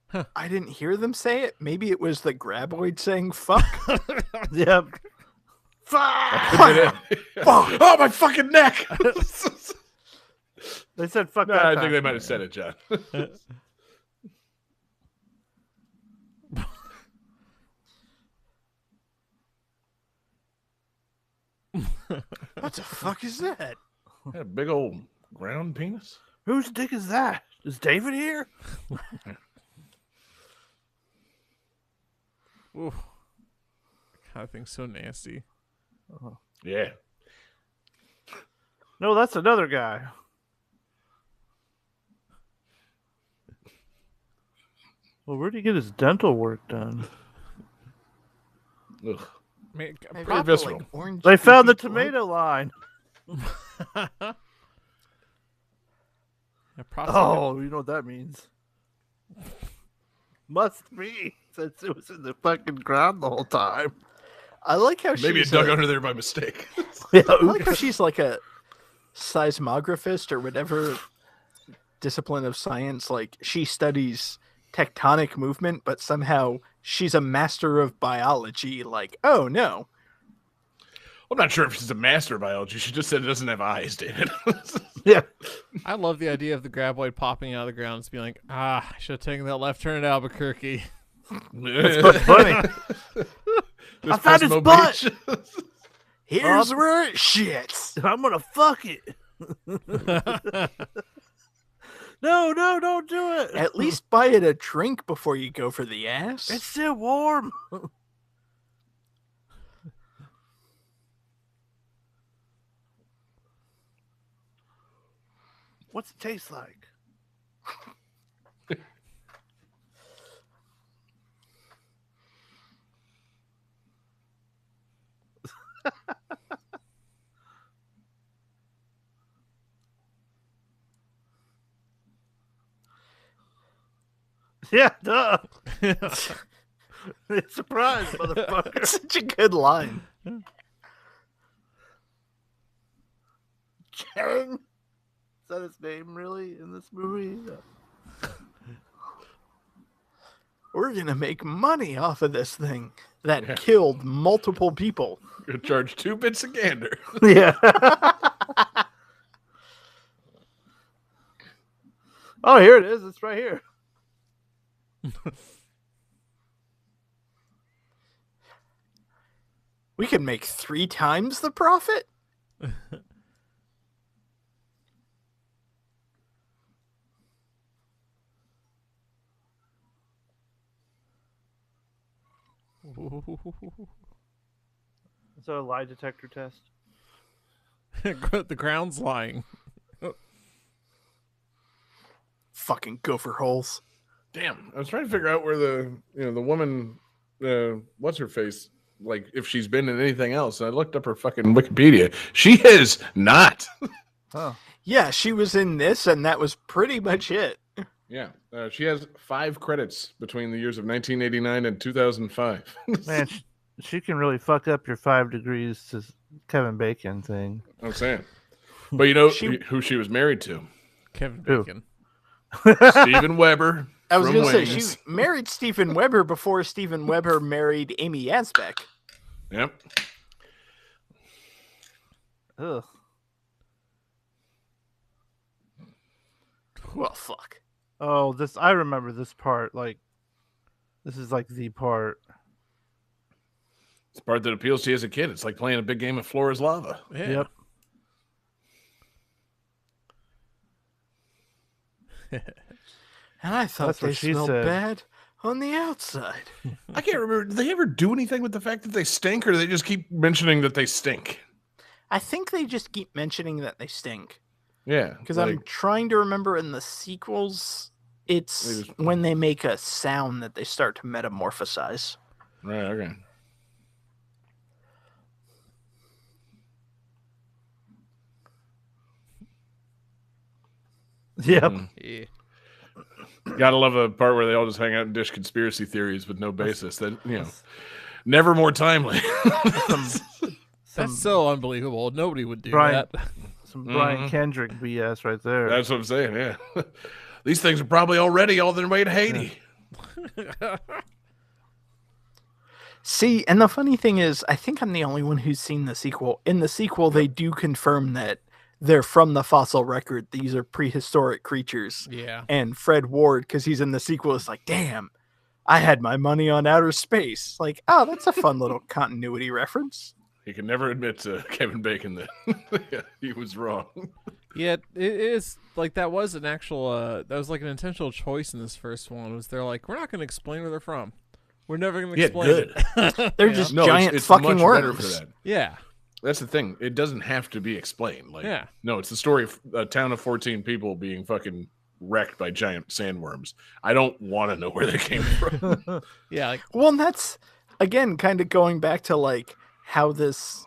Huh. I didn't hear them say it. Maybe it was the graboid saying fuck. Yep. Fuck! Oh, my fucking neck! They said fuck No, that I time. think they might have said it, John. What the fuck is that? Had a big old ground penis. Whose dick is that? Is David here? Oof. God, that thing's so nasty. Yeah. No, that's another guy. Well, where'd he get his dental work done? Ugh. Man, Maybe Pretty the, visceral. orange They found the goofy blood. tomato line. yeah, Oh, you know what that means. Must be, since it was in the fucking ground the whole time. I like how Maybe it she's dug a- under there by mistake. Yeah, I like how she's like a seismographist or whatever discipline of science. Like she studies tectonic movement, but somehow she's a master of biology. Like, oh no, I'm not sure if she's a master of biology. She just said it doesn't have eyes, David. yeah. I love the idea of the graboid popping out of the ground and just being like, I should have taken that left turn at Albuquerque. That's funny. This I found his Pismo butt. Beach. here's where it shits. I'm gonna fuck it. No, don't do it. At least buy it a drink before you go for the ass. It's still warm. What's it taste like? Yeah, duh. Surprise, motherfucker. That's such a good line. Chang? Is that his name really in this movie? We're gonna make money off of this thing that killed multiple people. Gonna charge 2 bits a gander. Yeah. Oh, here it is. It's right here. We could make 3 times the profit. Is that a lie detector test? The ground's lying. Fucking gopher holes. Damn, I was trying to figure out where the woman, what's her face, like if she's been in anything else. I looked up her fucking Wikipedia. She is not. Oh. Yeah, she was in this, and that was pretty much it. Yeah, she has 5 credits between the years of 1989 and 2005. Man, she can really fuck up your 5 degrees to Kevin Bacon thing. I'm saying, but you know She- who she was married to? Kevin Who? Bacon. Steven Weber. I was from going to say, Wings. she married Stephen Weber before Stephen Weber married Amy Yazbek. Yep. Ugh. Well, fuck. Oh, I remember this part. Like, this is like the part. It's the part that appeals to you as a kid. It's like playing a big game of Floor is Lava. Yeah. Yep. And I thought That's what they she smelled said. bad on the outside. I can't remember. Do they ever do anything with the fact that they stink, or do they just keep mentioning that they stink? I think they just keep mentioning that they stink. Yeah, Because I'm trying to remember in the sequels, it's when they make a sound that they start to metamorphosize. Right, okay. Yep. Yeah. Gotta love the part where they all just hang out and dish conspiracy theories with no basis. That, you know, never more timely. That's so unbelievable. Nobody would do Brian, that. Some Brian Kendrick BS right there. That's what I'm saying, yeah. These things are probably already all their way to Haiti. See, and the funny thing is, I think I'm the only one who's seen the sequel. In the sequel, they do confirm that they're from the fossil record. These are prehistoric creatures. Yeah. And Fred Ward, because he's in the sequel, is like, damn, I had my money on outer space. Like, oh, that's a fun little continuity reference. He can never admit to Kevin Bacon that yeah, he was wrong. Yeah, it is like that was an actual that was like an intentional choice in this first one. Was they're like, we're not going to explain where they're from. We're never going to explain it. They're just giant fucking much worms. better for that. Yeah. That's the thing. It doesn't have to be explained. Like, Yeah. No, it's the story of a town of 14 people being fucking wrecked by giant sandworms. I don't want to know where they came from. Yeah. Like, Well, and that's, again, kind of going back to, like, how this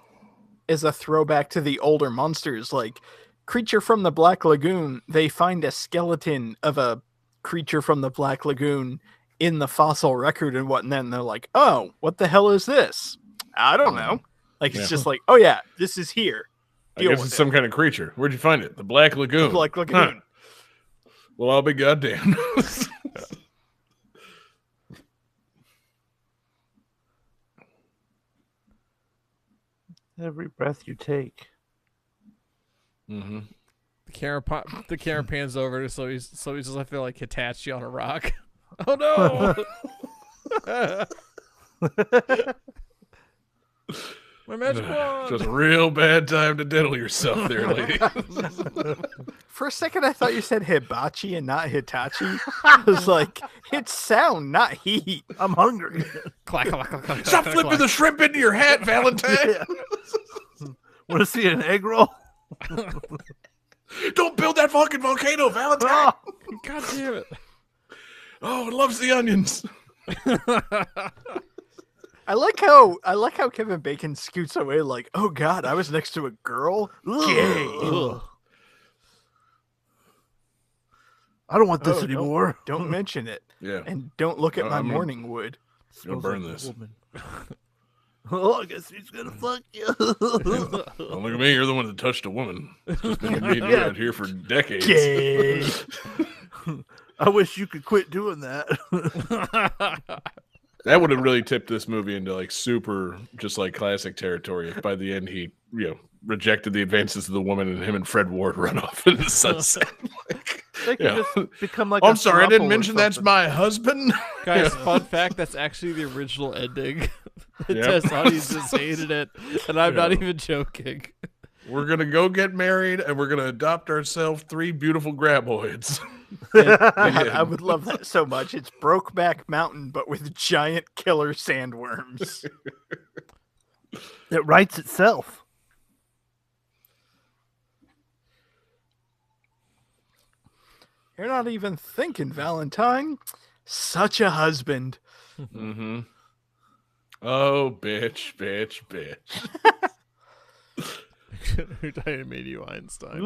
is a throwback to the older monsters. Like, Creature from the Black Lagoon, they find a skeleton of a creature from the Black Lagoon in the fossil record and whatnot, and they're like, oh, what the hell is this? I don't know. Like, it's just like, oh yeah, this is here. I guess it's some kind of creature. Where'd you find it? The Black Lagoon. The Black Lagoon. Huh. Well, I'll be goddamn. Every breath you take. Mm-hmm. the camera pans over, so he's just I feel like Hitachi on a rock. Oh no! My magic wand. Just a real bad time to diddle yourself there, lady. For a second, I thought you said hibachi and not Hitachi. I was like, it's sound, not heat. I'm hungry. Clack, clack, clack, clack, Stop clack, flipping clack. the shrimp into your hat, Valentine. Want to see an egg roll? Don't build that fucking volcano, Valentine. God damn it! Oh, it loves the onions. I like how Kevin Bacon scoots away like, oh god, I was next to a girl? Gay. Ugh. I don't want this Oh, anymore. Don't mention it. Yeah. And don't look at my I'm a- morning wood. Gonna Smells burn like a this. woman. Oh, I guess he's gonna fuck you. Don't look at me. You're the one that touched a woman. It's just been me doing it here for decades. Gay. I wish you could quit doing that. That would have really tipped this movie into like super, just like classic territory. If by the end he, rejected the advances of the woman and him and Fred Ward run off into the sunset. Like, They could just become like. I'm a sorry, I didn't throuple or mention that's something. my husband. Guys, fun fact: that's actually the original ending. The Yep. test audiences hated it, and I'm not even joking. We're gonna go get married and we're gonna adopt ourselves 3 beautiful graboids. God, I would love that so much. It's Brokeback Mountain, but with giant killer sandworms. It writes itself. You're not even thinking, Valentine. Such a husband. Mm-hmm. Oh, bitch. Who made you Einstein?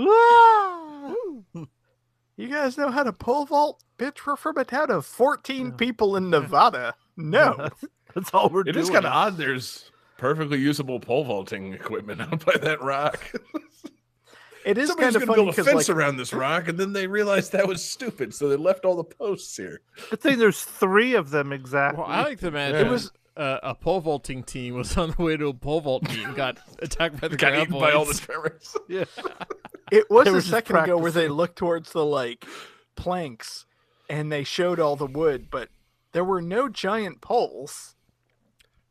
You guys know how to pole vault? Bitch, we're from a town of 14 people in Nevada. No. That's all we're It doing. is kind of odd. There's perfectly usable pole vaulting equipment out by that rock. It is Somebody's kind of gonna funny build a because, fence around this rock, and then they realized that was stupid, so they left all the posts here. Good thing there's 3 of them exactly. Well, I like to imagine It was- a pole vaulting team was on the way to a pole vault meet and got attacked by the Got eaten by all the graboids. tremors. Yeah. it was They were a just second ago where they practicing. looked towards the, like, planks and they showed all the wood, but there were no giant poles.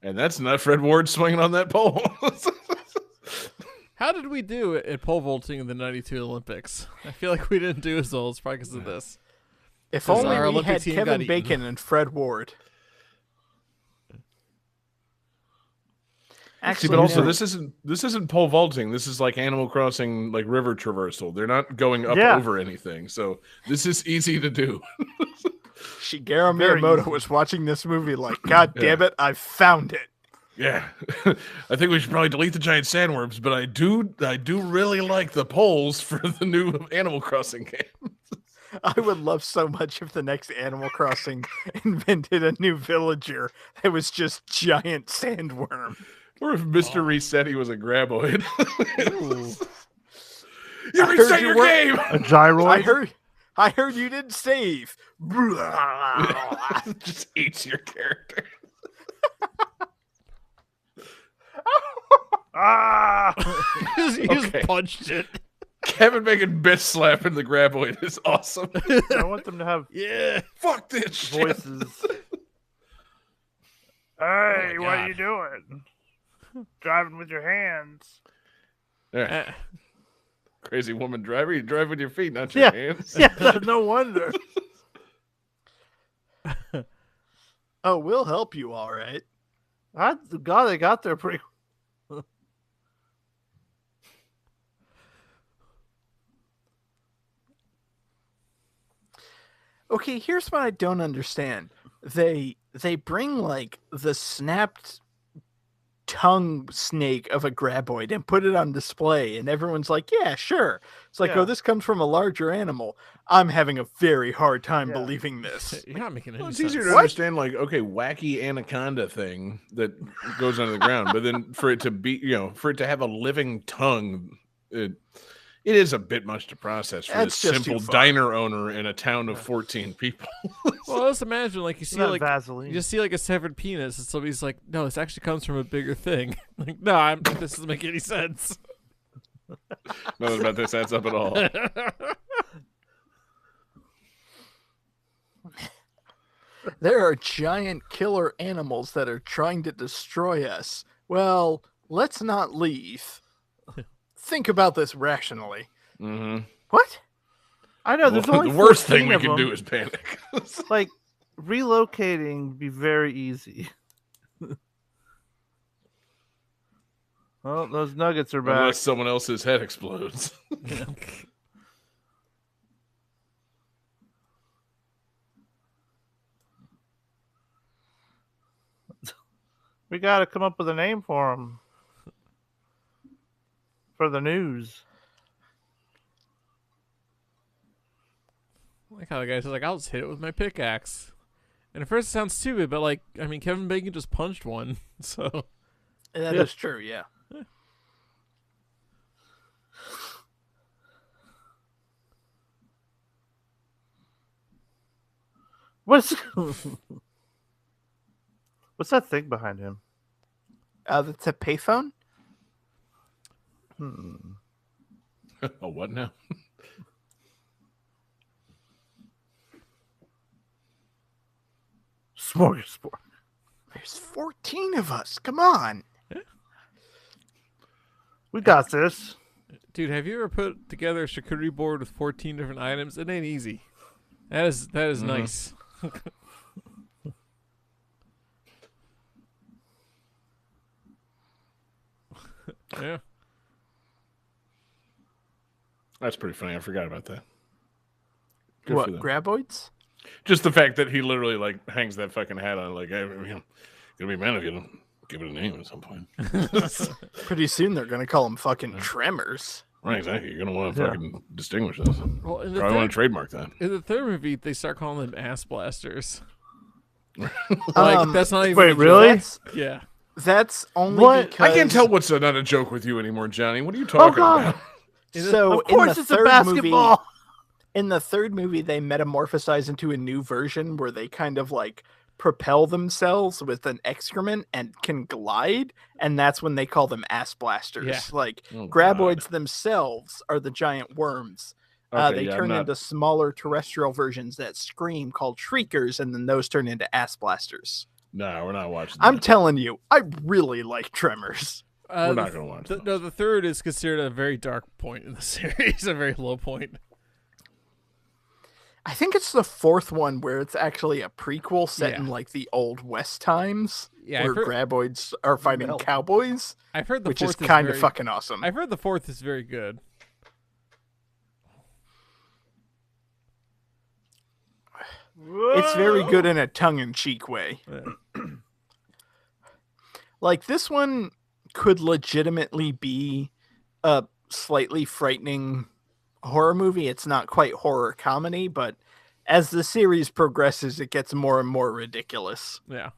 And that's not Fred Ward swinging on that pole. How did we do at pole vaulting in the '92 Olympics? I feel like we didn't do as well. It's probably because of this. If Because only our we Olympic had team got Kevin eaten. Bacon and Fred Ward. Actually, but also no. this isn't pole vaulting. This is like Animal Crossing, like river traversal. They're not going up Yeah. over anything, so this is easy to do. Shigeru Very Miyamoto easy. was watching this movie like, God damn Yeah. it, I found it. Yeah, I think we should probably delete the giant sandworms, but I do really like the poles for the new Animal Crossing game. I would love so much if the next Animal Crossing invented a new villager that was just giant sandworm. Or if Mr. Resetti was a graboid. I You heard reset you your were- game. A gyroid. I heard you didn't save. Just eats your character. Ah! He Okay. just punched it. Kevin making bitch slapping the graboid is awesome. I want them to have Yeah. Fuck this shit. voices. Hey, Oh my what are God. you doing? Driving with your hands. Yeah. Uh, Crazy woman driver. You drive with your feet, not your Yeah. hands. Yeah, no wonder. Oh, we'll help you, all right. God, they got there pretty. Okay, here's what I don't understand. They bring like the snapped tongue snake of a graboid and put it on display, and everyone's like, yeah, sure. It's like, Yeah. oh, this comes from a larger animal. I'm having a very hard time Yeah. believing this. You're not making any Well, it's sense. easier to understand, like, okay, wacky anaconda thing that goes under the ground, but then for it to be, for it to have a living tongue, it is a bit much to process for That's this just simple too far. diner owner in a town of 14 people. Well, let's imagine like you see Not like Vaseline. you just see like a severed penis, and somebody's like, "No, this actually comes from a bigger thing." Like, no, this doesn't make any sense. Nothing about this adds up at all. There are giant killer animals that are trying to destroy us. Well, let's not leave. Think about this rationally. hmm What? I know there's Well, only the worst 14 thing we of can them. do is panic. Like relocating would be very easy. Well, those nuggets are back. Unless someone else's head explodes. We got to come up with a name for them. For the news. Like how the guy's like, "I'll just hit it with my pickaxe." And at first it sounds stupid, but like, I mean, Kevin Bacon just punched one, so That is true, yeah. What's What's that thing behind him? That's a payphone? Oh, what now? Smorgasbord. There's 14 of us. Come on. We got this. dude, have you ever put together a charcuterie board with 14 different items? It ain't easy. That is nice. Yeah. That's pretty funny. I forgot about that. Good What, for them. graboids? Just the fact that he literally like hangs that fucking hat on, like, hey, gonna be mad if you don't give it a name at some point. Pretty soon they're going to call them fucking Tremors. Right, exactly. You're gonna want to Yeah. fucking distinguish this. Well, in Probably want to trademark that. in the third movie, they start calling them ass blasters. Like Um, that's not even. wait, a joke. really? Yeah. That's only What? because... I can't tell what's not a joke with you anymore, Johnny. What are you talking God. about? So Of course, in the it's a third basketball. movie, in the third movie, they metamorphosize into a new version where they kind of like propel themselves with an excrement and can glide, and that's when they call them ass blasters. Yeah. Like Oh, graboids themselves are the giant worms. Okay, They yeah, turn I'm not- into smaller terrestrial versions that scream called shriekers, and then those turn into ass blasters. No, we're not watching. I'm that. telling you, I really like Tremors. We're not gonna watch. No, the third is considered a very dark point in the series, a very low point. I think it's the fourth one where it's actually a prequel set in Yeah. like the old West times, Yeah, where I've heard, graboids are fighting hell? cowboys, I've heard the which is fourth kind of very, fucking awesome. I've heard the fourth is very good. It's very good in a tongue-in-cheek way. Yeah. Like this one could legitimately be a slightly frightening horror movie. It's not quite horror comedy, but as the series progresses, it gets more and more ridiculous. Yeah.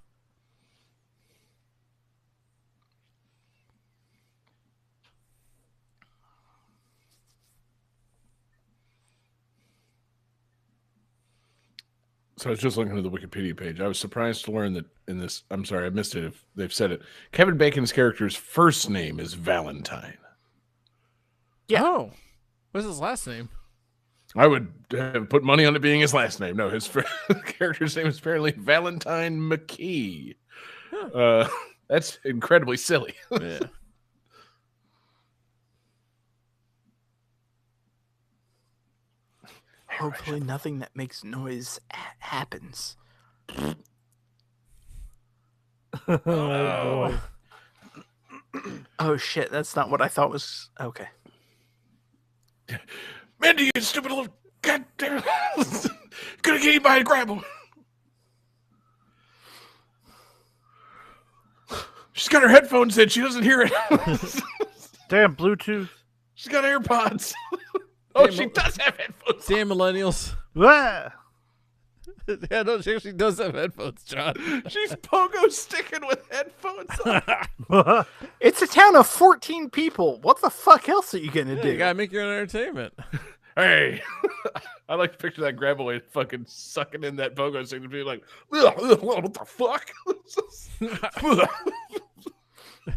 So I was just looking at the Wikipedia page. I was surprised to learn that in this, I'm sorry, I missed it if they've said it. Kevin Bacon's character's first name is Valentine. Yeah. Oh, what's his last name? I would have put money on it being his last name. No, his character's name is apparently Valentine McKee. That's incredibly silly. Yeah. Hopefully, nothing that makes noise happens. Oh boy. Oh shit, that's not what I thought was. Okay. Mindy, you stupid little goddamn. Gonna get eaten by a grapple. She's got her headphones in. She doesn't hear it. Damn Bluetooth. She's got AirPods. Oh, Damn, she does have headphones. Damn millennials. Ah! Yeah, no, she actually does have headphones, John. She's pogo sticking with headphones on. It's a town of 14 people. What the fuck else are you gonna do? You gotta make your own entertainment. Hey, I like to picture that graboid fucking sucking in that pogo stick and be like, "Ugh, ugh, what the fuck?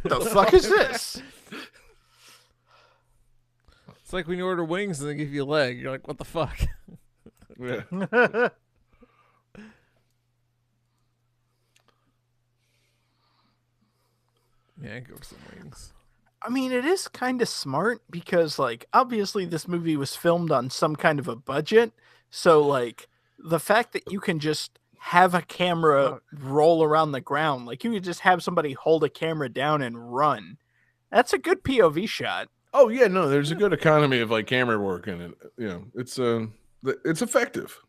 The fuck is this? It's like when you order wings and they give you a leg. You're like, what the fuck? Yeah. Yeah, go for some wings. I mean, it is kind of smart because, like, obviously this movie was filmed on some kind of a budget. So, like, the fact that you can just have a camera roll around the ground, like, you could just have somebody hold a camera down and run. That's a good POV shot. Oh yeah, no, there's a good economy of like camera work in it. You know, it's effective.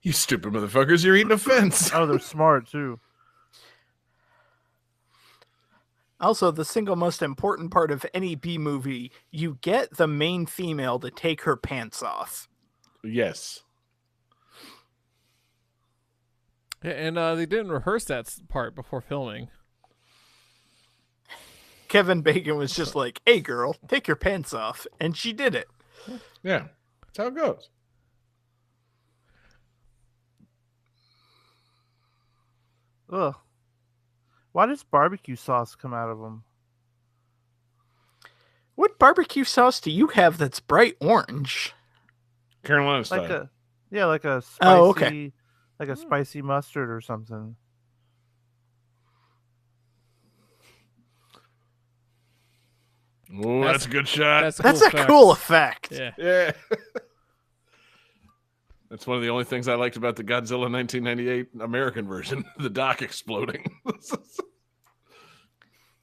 You stupid motherfuckers, you're eating a fence. Oh, they're smart too. Also, the single most important part of any B movie, you get the main female to take her pants off. Yes. Yeah, and they didn't rehearse that part before filming. Kevin Bacon was just like, hey girl, take your pants off. And she did it. Yeah. That's how it goes. Ugh. Why does barbecue sauce come out of them? What barbecue sauce do you have that's bright orange? Carolina style. Like a spicy, Oh, okay. like a spicy mustard or something. Oh, that's a good shot. That's a cool effect. Yeah. Yeah. That's one of the only things I liked about the Godzilla 1998 American version, the dock exploding.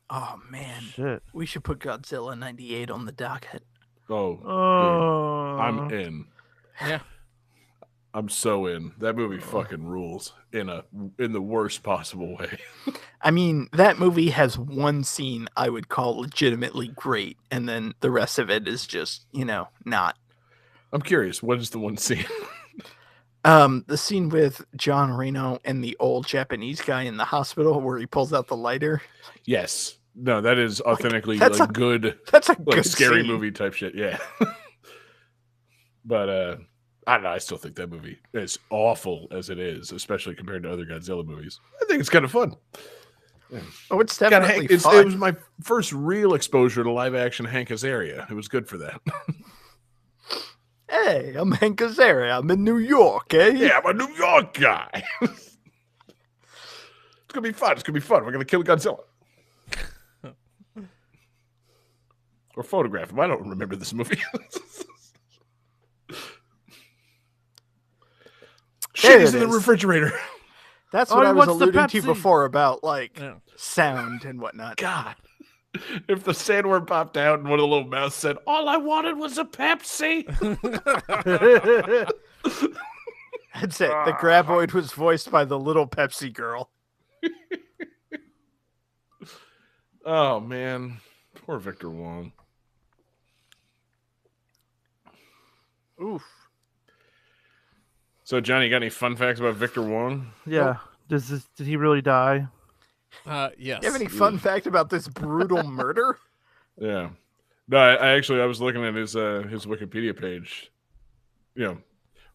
Oh man, Shit. we should put Godzilla 98 on the docket. Oh, Oh, I'm in. Yeah. I'm so in. That movie fucking rules in the worst possible way. I mean, that movie has one scene I would call legitimately great, and then the rest of it is just, not. I'm curious, what is the one scene? The scene with John Reno and the old Japanese guy in the hospital where he pulls out the lighter. Yes. No, that is authentically that's like a- good, That's a like good scary scene. movie type shit. Yeah. But I don't know. I still think that movie is awful as it is, especially compared to other Godzilla movies. I think it's kind of fun. Oh, it's Got definitely Hank, fun. it was my first real exposure to live action Hank Azaria. It was good for that. Hey, I'm Hank Azaria. I'm in New York, eh? Yeah, I'm a New York guy. It's gonna be fun. It's gonna be fun. We're gonna kill Godzilla. or photograph him. I don't remember this movie. Shit, he's in the refrigerator. That's what I was he wants the alluding to Pepsi. before about like Yeah. sound and whatnot. God. If the sandworm popped out and one of the little mouths said, "All I wanted was a Pepsi." That's it. The graboid was voiced by the little Pepsi girl. Oh man, poor Victor Wong. Oof. So Johnny, you got any fun facts about Victor Wong? Yeah. Did he really die? Yes. You have any fun fact about this brutal murder? Yeah. No, I was looking at his Wikipedia page. You know,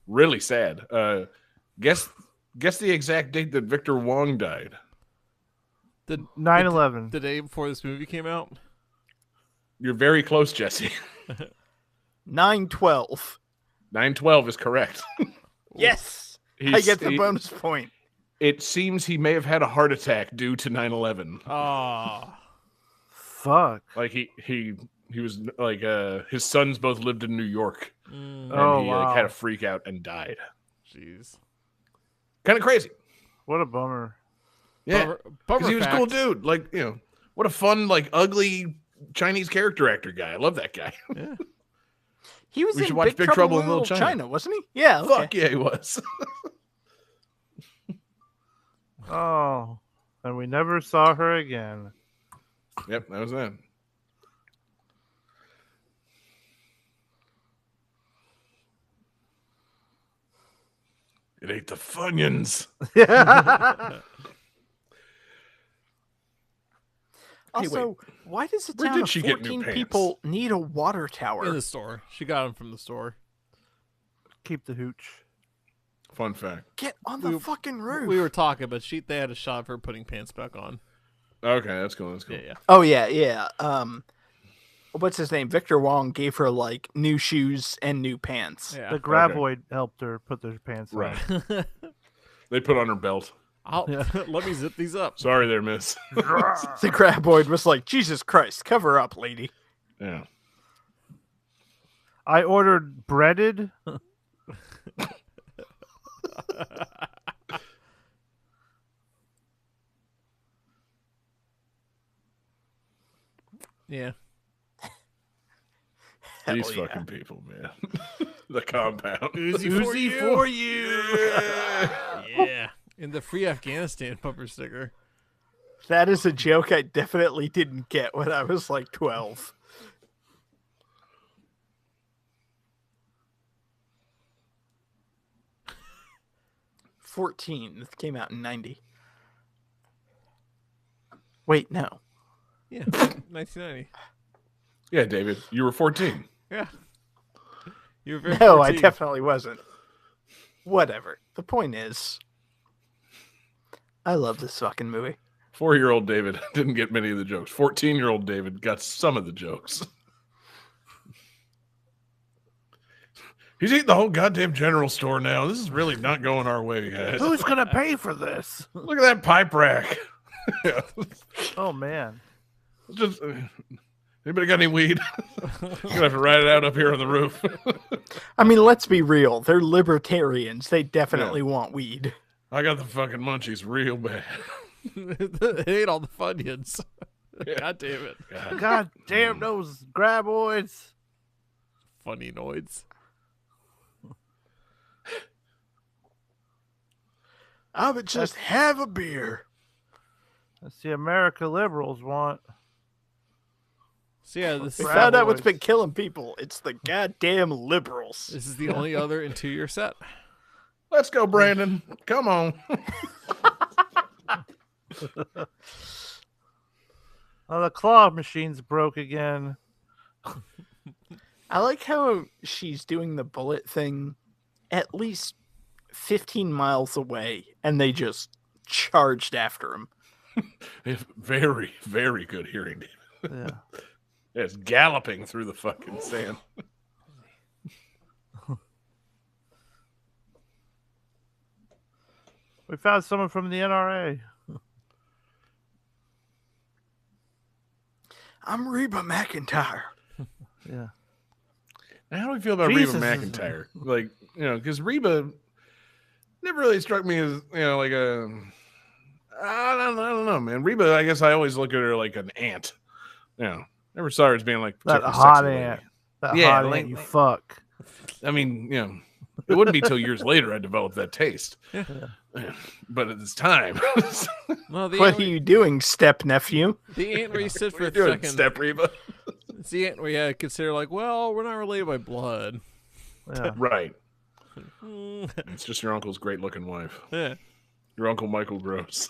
really sad. Guess the exact date that Victor Wong died. 9/11. The day before this movie came out. You're very close, Jesse. 9/12. 9/12 is correct. Yes. I get the bonus point. It seems he may have had a heart attack due to 9/11. Ah. Fuck. Like he was like his sons both lived in New York, and Oh, he wow. had a freak out and died. Jeez. Kind of crazy. What a bummer. Yeah, because he was a cool dude. Like, you know, what a fun, like, ugly Chinese character actor guy. I love that guy. Yeah. He was We in should watch Big Trouble in Little China, wasn't he? Yeah. Okay. Fuck yeah, he was. Oh, and we never saw her again. Yep, that was that. It ate the Funyuns. Also, why does a Where town did of she get new 14 pants? people need a water tower? In the store. She got him from the store. Keep the hooch. Fun fact. Get on the fucking roof. We were talking, but they had a shot of her putting pants back on. Okay, that's cool. That's cool. Yeah, yeah. Oh yeah. What's his name? Victor Wong gave her like new shoes and new pants. Yeah. The graboid helped her put their pants Right. on. They put on her belt. Let me zip these up. Sorry there, miss. The graboid was like, Jesus Christ, cover up, lady. Yeah. I ordered breaded. Yeah. These Hell yeah. fucking people, man. The compound. Uzi for you. Yeah. In the Free Afghanistan bumper sticker. That is a joke I definitely didn't get when I was like 12. $14. It came out in 90. Wait, no. Yeah. 1990. Yeah, David, you were 14. Yeah. You were very No, 14. I definitely wasn't. Whatever. The point is, I love this fucking movie. 4-year-old David didn't get many of the jokes. 14-year-old David got some of the jokes. He's eating the whole goddamn general store now. This is really not going our way, guys. Who's gonna pay for this? Look at that pipe rack. Yeah. Oh man. Just anybody got any weed? Gonna have to ride it out up here on the roof. I mean, let's be real. They're libertarians. They definitely want weed. I got the fucking munchies real bad. It ate all the Funyuns. Yeah. God damn it. God damn those graboids. Funny noids. I would just have a beer. That's the America liberals want. So yeah, this We is, found out what's been killing people. It's the goddamn liberals. this is the only other interior set. Let's go, Brandon. Come on. Oh, the claw machine's broke again. I like how she's doing the bullet thing at least 15 miles away, and they just charged after him. Very, very good hearing. Yeah. It's galloping through the fucking sand. We found someone from the NRA. I'm Reba McEntire. Yeah. Now, how do we feel about Jesus Reba is- McEntire? Like, because Reba never really struck me as, like a. I don't know, man. Reba, I guess I always look at her like an ant. Never saw her as being like That particularly hot sexy lady. ant. That Yeah, hot like- ant you fuck. I mean, it wouldn't be till years later I developed that taste. Yeah. But at this time, Well, the What ant, are you doing, step nephew? the ant where you sit for what are a you doing, second. Step Reba? It's the ant where you consider like, well, we're not related by blood. Yeah. Right. Mm, It's just your uncle's great looking wife. yeah. Your uncle Michael Gross.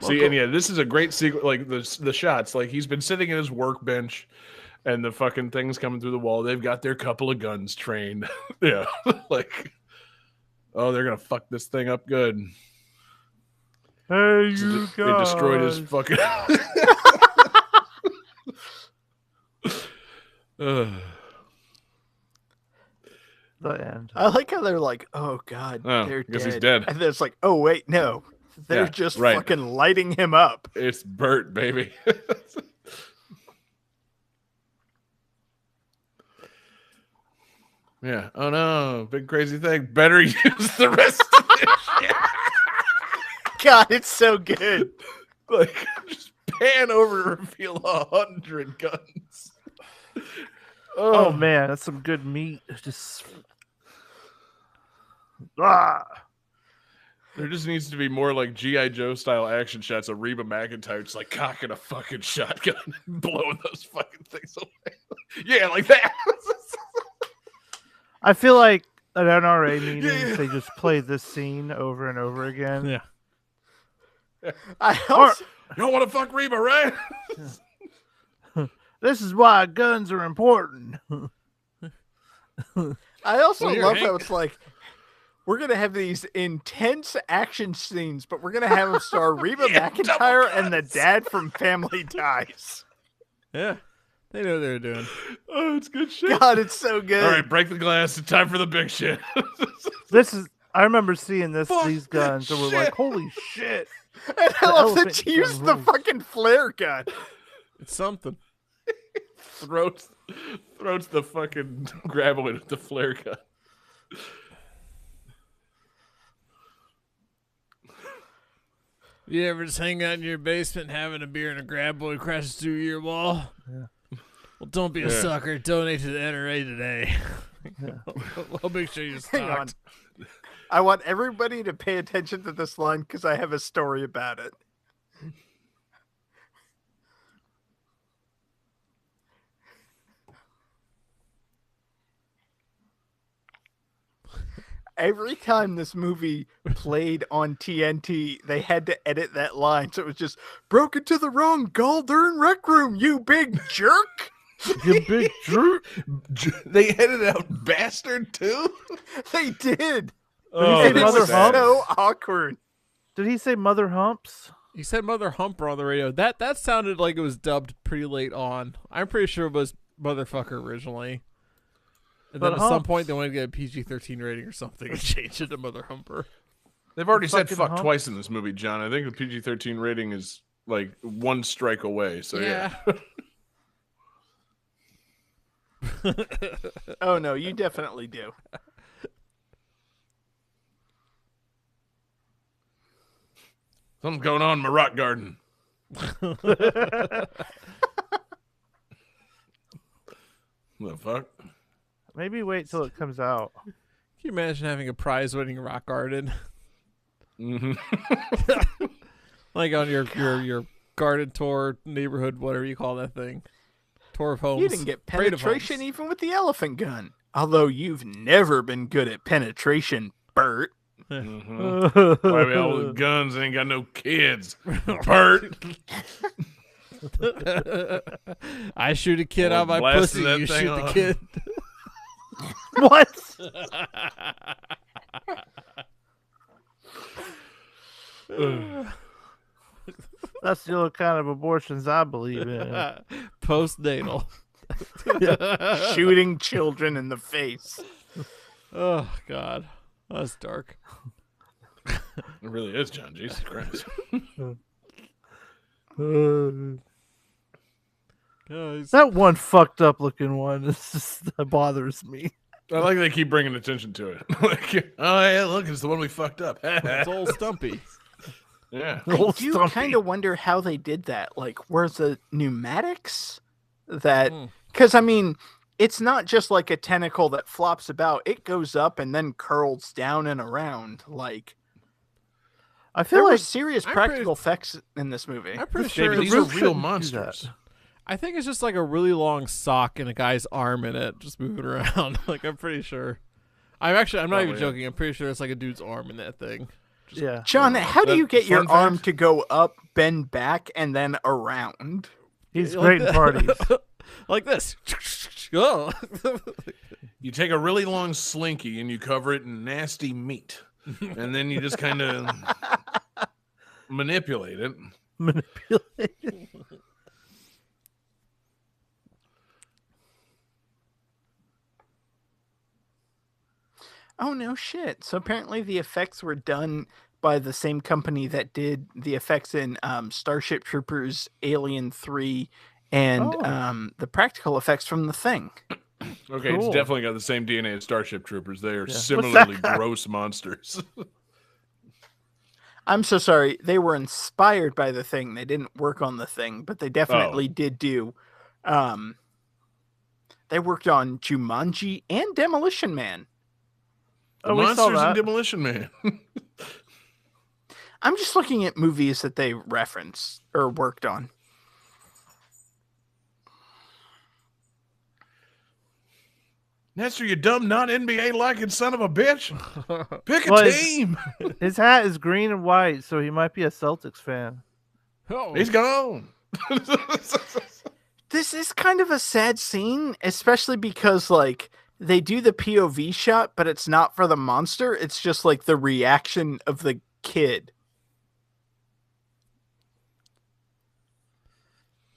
See, and yeah, this is a great sequence. Like the shots, like he's been sitting in his workbench, and the fucking things coming through the wall. They've got their couple of guns trained. Yeah, like, oh, they're gonna fuck this thing up good. Hey, So you they destroyed his guys. fucking. Ugh. The end. I like how they're like, oh god, Oh, they're I guess dead. he's dead. And then it's like, oh wait, no, they're Yeah, just right. fucking lighting him up. It's Bert, baby. Yeah. Oh no, big crazy thing. Better use the rest of this shit. God, it's so good. Like, just pan over to reveal 100 guns. Oh man, that's some good meat. Just ah. There just needs to be more like G.I. Joe style action shots of Reba McEntire just like cocking a fucking shotgun and blowing those fucking things away. Yeah, like that. I feel like at NRA meetings Yeah. they just play this scene over and over again. Yeah. I also, You don't want to fuck Reba, right? This is why guns are important. I also Well, you're love Hank. how it's like, we're gonna have these intense action scenes, but we're gonna have them star Reba Yeah, McEntire double and the cuts. dad from Family Ties. Yeah. They know what they were doing. Oh, it's good shit. God, it's so good. All right, break the glass. It's time for the big shit. This is. I remember seeing Fuck these that guns and we're like, shit. "Holy shit!" And I love that elephant she used the gun rules. fucking flare gun. It's something. throats the fucking graboid with the flare gun. You ever just hang out in your basement having a beer and a grab boy crashes through your wall? Yeah. Well, don't be a Yeah. sucker. Donate to the NRA today. I'll make sure you're Hang on. stocked. I want everybody to pay attention to this line because I have a story about it. Every time this movie played on TNT, they had to edit that line. So it was just, broke into the wrong Galdern rec room, you big jerk. You big jerk. They edited out bastard too. They did. Oh, say And it Mother was Hump? so awkward. Did he say mother humps? You said Mother Humper on the radio. That sounded like it was dubbed pretty late on. I'm pretty sure it was Motherfucker originally. And then But at some humps. point they wanted to get a PG-13 rating or something and change it to Mother Humper. They've already said Fucking fuck hump. twice in this movie, John. I think the PG-13 rating is like one strike away. So yeah. Oh, no, you definitely do. Something's going on in my rock garden. The fuck? Maybe wait till it comes out. Can you imagine having a prize-winning rock garden? Mm-hmm. Like on your garden tour, neighborhood, whatever you call that thing. Tour of homes. You didn't get Parade of penetration homes. even with the elephant gun. Although you've never been good at penetration, Bert. Mm-hmm. Why we all with guns and ain't got no kids? Bert. I shoot a kid Well, out my blasting pussy, that you thing shoot the on. kid. What? That's the only kind of abortions I believe in. Postnatal. Shooting children in the face. Oh God, that's dark. It really is, John. Jesus Christ. Guys. That one fucked up looking one. That bothers me. I like they keep bringing attention to it. Like, oh yeah, look, it's the one we fucked up. It's old Stumpy. Yeah. I Old do Stumpy. kind of wonder how they did that. Like, where's the pneumatics? That Hmm. because I mean, it's not just like a tentacle that flops about. It goes up and then curls down and around. Like, I there feel were like serious I'm practical effects in this movie. I'm pretty sure David, it's these are roof real shouldn't do monsters. that. I think it's just like a really long sock and a guy's arm in it, just moving around. Like I'm pretty sure. I'm not even Probably, joking. I'm pretty sure it's like a dude's arm in that thing. Yeah. John, how do That you get your fun arm fact? to go up, bend back, and then around? He's Like great in that. parties. Like this. Oh. You take a really long slinky and you cover it in nasty meat, and then you just kind of manipulate it. Manipulated. Oh no shit. So apparently the effects were done by the same company that did the effects in Starship Troopers, Alien 3, and Oh. the practical effects from The Thing. Okay, it's Cool. definitely got the same DNA as Starship Troopers. They are What's that similarly got? gross monsters. I'm so sorry. They were inspired by The Thing. They didn't work on The Thing, but they definitely did do. They worked on Jumanji and Demolition Man. The We saw monsters that. and Demolition Man. I'm just looking at movies that they referenced or worked on. Nestor, you dumb, not NBA liking son of a bitch. Pick a Well, it's- team. His hat is green and white, so he might be a Celtics fan. Oh. He's gone. This is kind of a sad scene, especially because like they do the POV shot, but it's not for the monster. It's just like the reaction of the kid.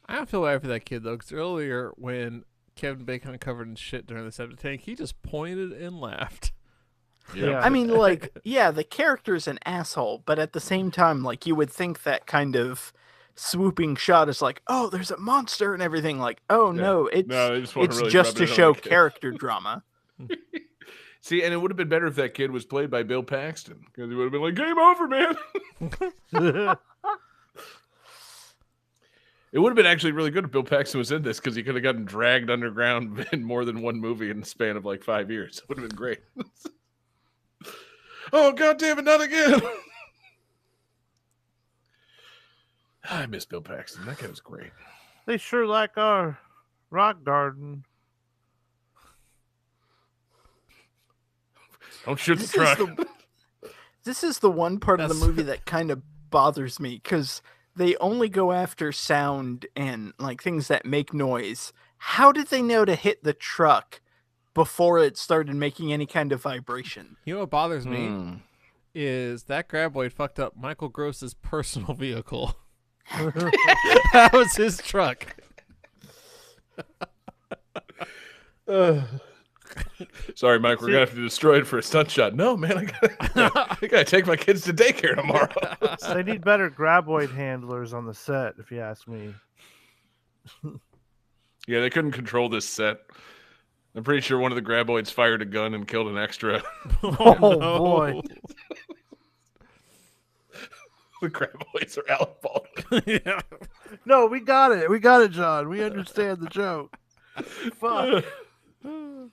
I don't feel bad for that kid though, because earlier when Kevin Bacon covered in shit during the septic tank, he just pointed and laughed. Yeah. I mean, like, yeah, the character's an asshole, but at the same time, like, you would think that kind of swooping shot is like, oh, there's a monster and everything. Like, oh no, it's No, they just wanna it's really just rub to it on show the kid. character drama. See, and it would have been better if that kid was played by Bill Paxton, because he would have been like, "Game over, man." It would have been actually really good if Bill Paxton was in this, because he could have gotten dragged underground in more than one movie in the span of like 5 years. It would have been great. Oh, God damn it, not again. I miss Bill Paxton. That guy was great. They sure like our rock garden. Don't shoot the This is truck. This is the one part of That's- the movie that kind of bothers me because they only go after sound and like things that make noise. How did they know to hit the truck before it started making any kind of vibration? You know what bothers me Hmm. is that graboid fucked up Michael Gross's personal vehicle. That was his truck. Sorry, Mike. We're gonna have to destroy it for a stunt shot. No, man, I gotta take my kids to daycare tomorrow. They need better graboid handlers on the set, if you ask me. Yeah, they couldn't control this set. I'm pretty sure one of the graboids fired a gun and killed an extra. Oh, no. boy. The graboids are Alec Baldwin. Yeah. No, we got it. We got it, John. We understand the joke. Fuck. Man,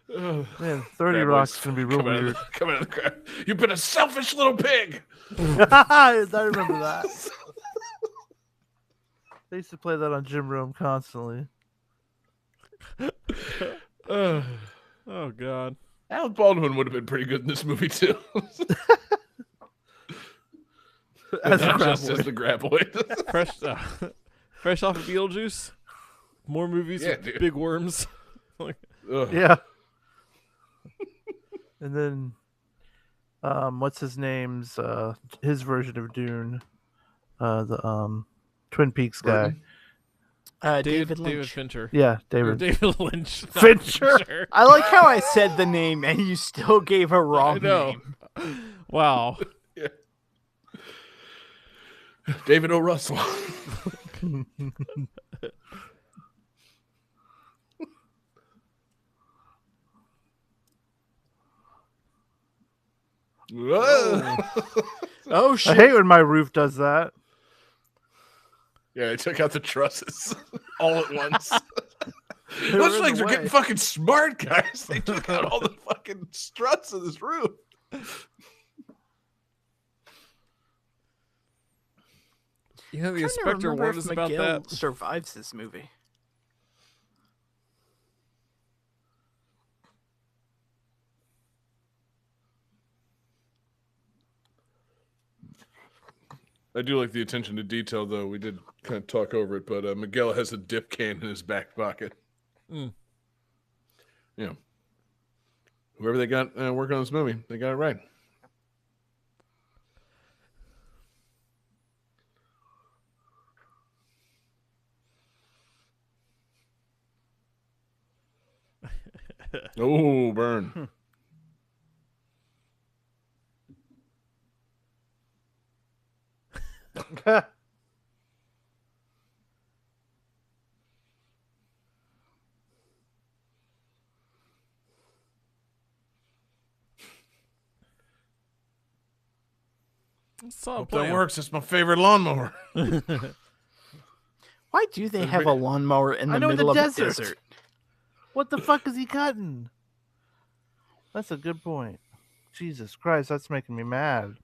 30 Graboids Rock's going to be real come out of weird. come out of the crowd. You've been a selfish little pig. I remember that. They used to play that on Jim Rome constantly. Uh, Oh God. Alec Baldwin would have been pretty good in this movie too. As a Not just graboid. as the graboid. Fresh off of Beetlejuice. More movies Yeah, with dude. big worms. Like, Ugh. Yeah. And then, what's his name's his version of Dune, the Twin Peaks guy. Burton? David David Lynch. Fincher. Yeah, Or David. David Lynch. not Fincher. I like how I said the name and you still gave a I wrong know. name. Wow. David O. Russell. Whoa. Oh I shit! hate when my roof does that. Yeah, they took out the trusses all at once. They Those were in things the are getting way. fucking smart, guys. They took out all the fucking struts of this roof. You know, the I'm trying to inspector remember warned if us about Miguel that. survives this movie. I do like the attention to detail, though. We did kind of talk over it, but Miguel has a dip can in his back pocket. Mm. Yeah. Whoever they got working on this movie, they got it right. Oh, burn. Solid Hope plan. that works. It's my favorite lawnmower. Why do they have a lawnmower in the I know, in the middle of a desert. desert? What the fuck is he cutting? That's a good point. Jesus Christ, that's making me mad.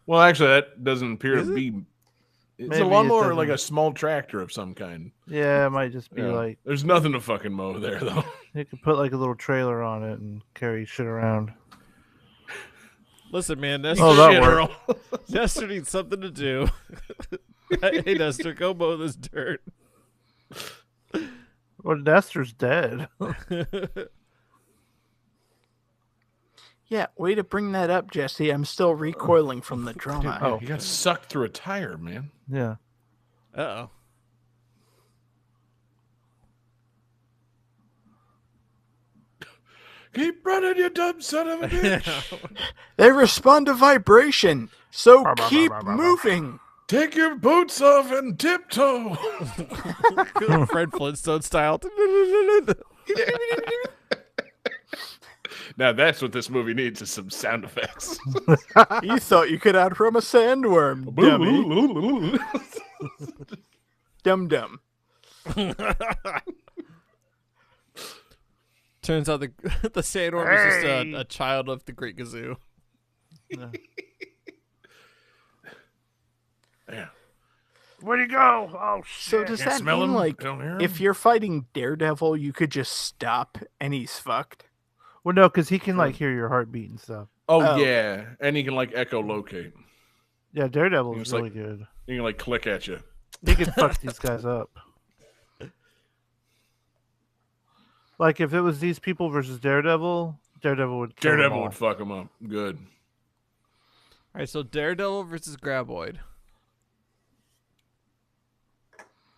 Well, actually, that doesn't appear Is to it? be. It's Maybe a it lawnmower or like a doesn't. small tractor of some kind. Yeah, it might just be Yeah. like There's nothing to fucking mow there, though. you could put like a little trailer on it and carry shit around. Listen, man, Oh, that Shit, worked. Earl. Nestor needs something to do. Hey, Nestor, go mow this dirt. Well, Nestor's dead. Yeah, way to bring that up, Jesse. I'm still recoiling from the trauma. Oh. He got sucked through a tire, man. Yeah. Uh-oh. Keep running, you dumb son of a bitch. They respond to vibration, so keep moving. Take your boots off and tiptoe. Fred Flintstone style. Now that's what this movie needs is some sound effects. You thought you could outrun a sandworm, dummy. Dum dum. Turns out the sandworm is just Hey. a child of the Great Gazoo. Yeah. Yeah. Where'd he go? Oh So shit. does Can't that smell mean him, like don't hear if him. you're fighting Daredevil, you could just stop and he's fucked? Well, no, because he can like hear your heartbeat and stuff. Oh, Oh. yeah, and he can like echolocate. Yeah, Daredevil is It's really like- good. He can like click at you. He can fuck these guys up. Like if it was these people versus Daredevil, Daredevil would kill them Daredevil all. would fuck him up. Good. All right, so Daredevil versus Graboid.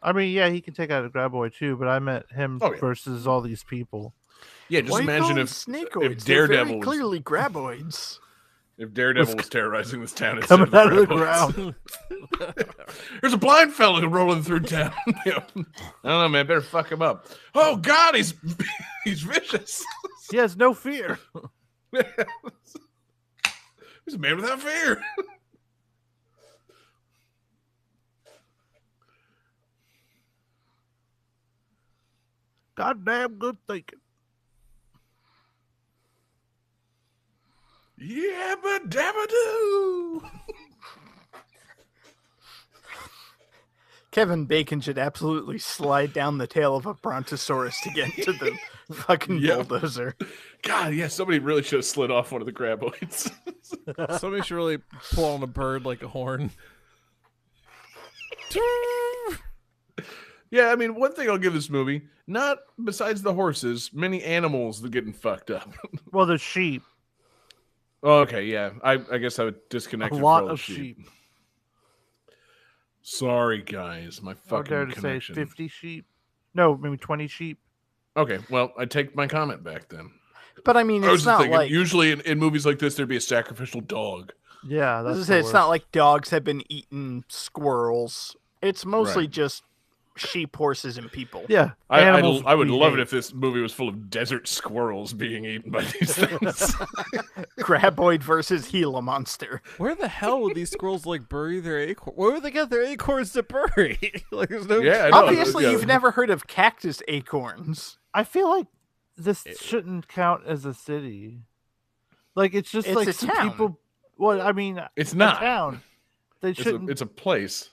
I mean, yeah, he can take out a Graboid too, but I meant him Oh, yeah. versus all these people. Yeah, just Why do you imagine call them if snakeoids? Daredevil They're very was- clearly graboids. Daredevil was terrorizing this town. instead Coming out of the Graboids. ground. There's a blind fellow rolling through town. You know, I don't know, man. Better fuck him up. Oh God, he's vicious. He has no fear. He's a man without fear. Goddamn good thinking. Yeah, but dabba-doo. Kevin Bacon should absolutely slide down the tail of a brontosaurus to get to the fucking Yeah. bulldozer. God, yeah, somebody really should have slid off one of the graboids. Somebody should really pull on a bird like a horn. Yeah, I mean, one thing I'll give this movie, not besides the horses, many animals that are getting fucked up. Well, the sheep. Oh, okay, yeah. I guess I would A disconnect it lot from all the of sheep. Sorry, guys. My I dare fucking to say connection. 50 sheep. No, maybe 20 sheep. Okay, well, I take my comment back then. But I mean, I was it's just not thinking, like usually in movies like this, there'd be a sacrificial dog. Yeah, I was that's gonna the say, it's not worst. like dogs have been eating squirrels It's mostly Right. just sheep, horses, and people. Yeah, I animals would love it behave. if this movie was full of desert squirrels being eaten by these things. Graboid versus Gila monster. Where the hell would these squirrels like bury their acorn? Where would they get their acorns to bury? Like, there's no. Yeah, I know. Obviously, Yeah. you've never heard of cactus acorns. I feel like this shouldn't count as a city. Like it's just It's like a some town. people. Well, I mean, It's a not. town. They shouldn't. It's a place.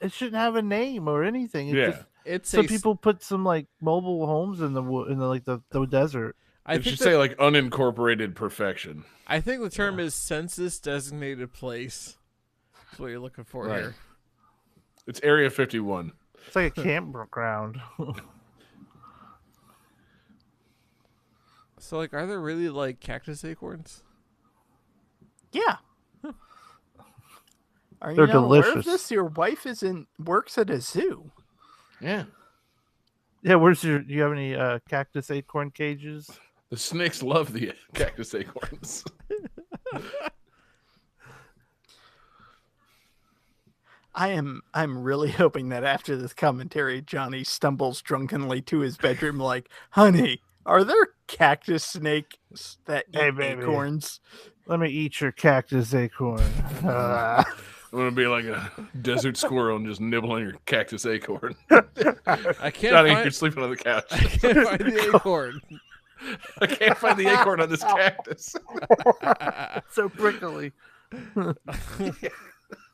It shouldn't have a name or anything. It Yeah. just, It's so a. people put some like mobile homes in the the desert. I It think should say like unincorporated perfection. I think the term is census designated place. That's what you're looking for Right. here. It's Area 51. It's like a campground. So like, are there really like cactus acorns? Yeah. Are you They're not aware of delicious. this? Your wife works at a zoo. Yeah. Yeah, where's your? Do you have any cactus acorn cages? The snakes love the cactus acorns. I'm really hoping that after this commentary, Johnny stumbles drunkenly to his bedroom like, honey, are there cactus snakes that eat Hey, baby. acorns? Let me eat your cactus acorn. I'm gonna be like a desert squirrel and just nibble on your cactus acorn. I can't Johnny, you're find. sleeping on the couch. I can't find the acorn. I can't find the acorn on this cactus. So prickly.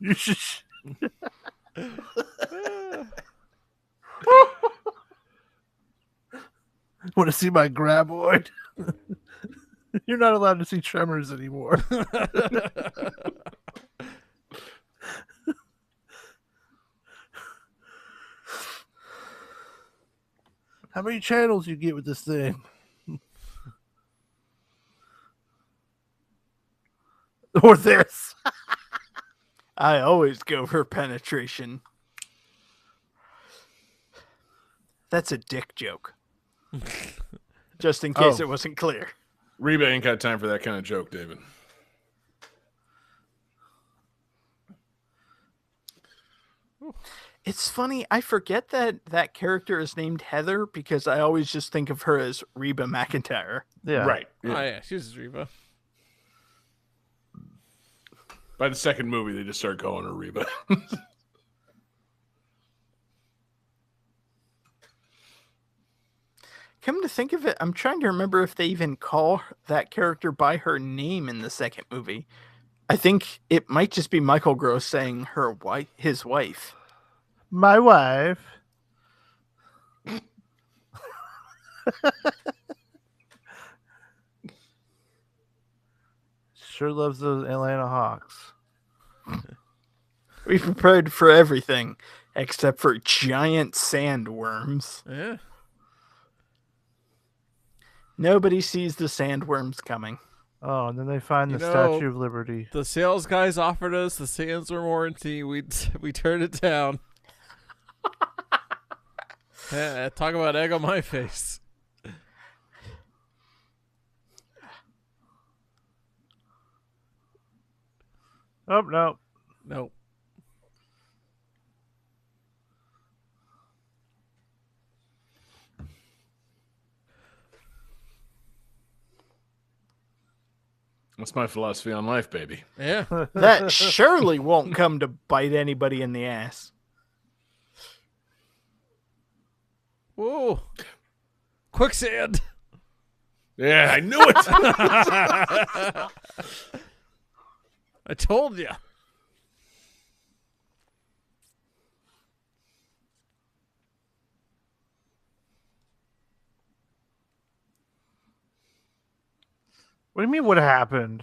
You should. Want to see my graboid? You're not allowed to see Tremors anymore. How many channels you get with this thing? Or this? I always go for penetration. That's a dick joke. Just in case Oh. it wasn't clear. Reba ain't got time for that kind of joke, David. It's funny, I forget that that character is named Heather because I always just think of her as Reba McEntire. Yeah. Right. Oh Yeah. yeah, she's Reba. By the second movie, they just start calling her Reba. Come to think of it, I'm trying to remember if they even call that character by her name in the second movie. I think it might just be Michael Gross saying his wife. My wife. Sure loves those Atlanta Hawks. We prepared for everything except for giant sandworms. Yeah. Nobody sees the sandworms coming. Oh, and then they find You the know- Statue of Liberty. The sales guys offered us the Sandsworm warranty. We turned it down. Yeah, talk about egg on my face. Oh, no. Nope. That's my philosophy on life, baby. Yeah. That surely won't come to bite anybody in the ass. Whoa. Quicksand. Yeah, I knew it. I told you. What do you mean, what happened?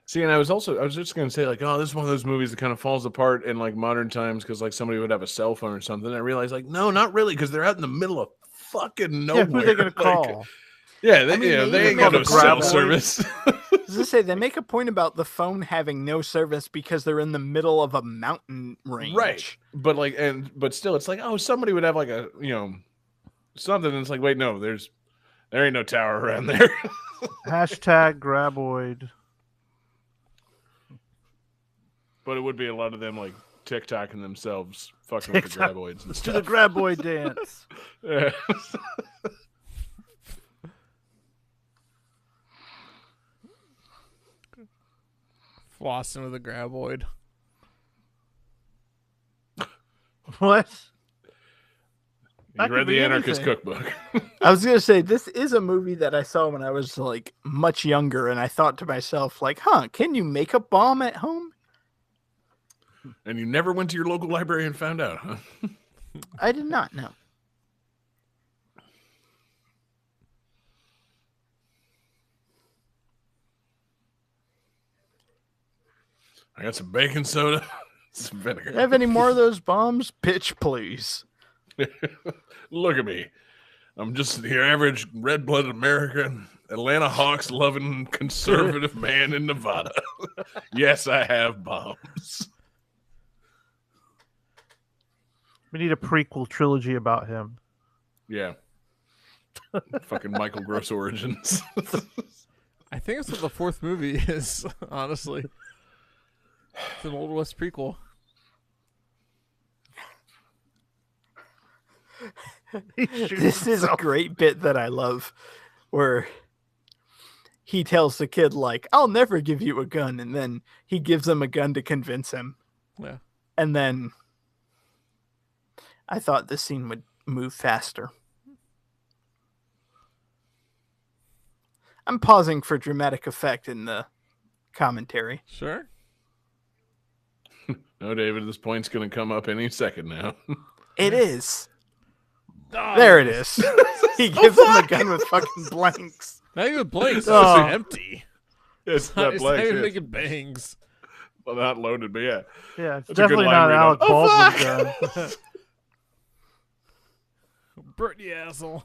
See, and I was just gonna say like, oh, this is one of those movies that kind of falls apart in like modern times because like somebody would have a cell phone or something. I realized like, no, not really, because they're out in the middle of fucking nowhere. Yeah, who are they going to Like, call? yeah, they, I mean, you know, they they even ain't got make no a cell graboid. service. As I say, they make a point about the phone having no service because they're in the middle of a mountain range. Right. But like, but still, it's like, oh, somebody would have like a, something. And it's like, wait, no, there ain't no tower around there. Hashtag graboid. But it would be a lot of them like TikToking themselves, fucking with the TikTok. graboids and To the stuff. graboid dance. Yeah. Flossing with a graboid. What? You That read could be the Anarchist anything. Cookbook. I was gonna say this is a movie that I saw when I was like much younger, and I thought to myself, like, can you make a bomb at home? And you never went to your local library and found out, huh? I did not know. I got some baking soda, some vinegar. Have any more of those bombs? Bitch, please. Look at me. I'm just the average red-blooded American, Atlanta Hawks loving conservative man in Nevada. Yes, I have bombs. We need a prequel trilogy about him. Yeah. Fucking Michael Gross origins. I think that's what the fourth movie is, honestly. It's an Old West prequel. This is a great bit that I love, where he tells the kid, like, I'll never give you a gun, and then he gives him a gun to convince him. Yeah. And then I thought this scene would move faster. I'm pausing for dramatic effect in the commentary. Sure. No, David, this point's going to come up any second now. It is. Oh, There it is. He gives him the gun with fucking blanks. Not even blanks. It's Oh. just empty. It's Not, not it's black. not even It's making bangs. well, not loaded, but yeah. Yeah, it's That's a good definitely line not read Alec on. Baldwin's gun. Brittany asshole.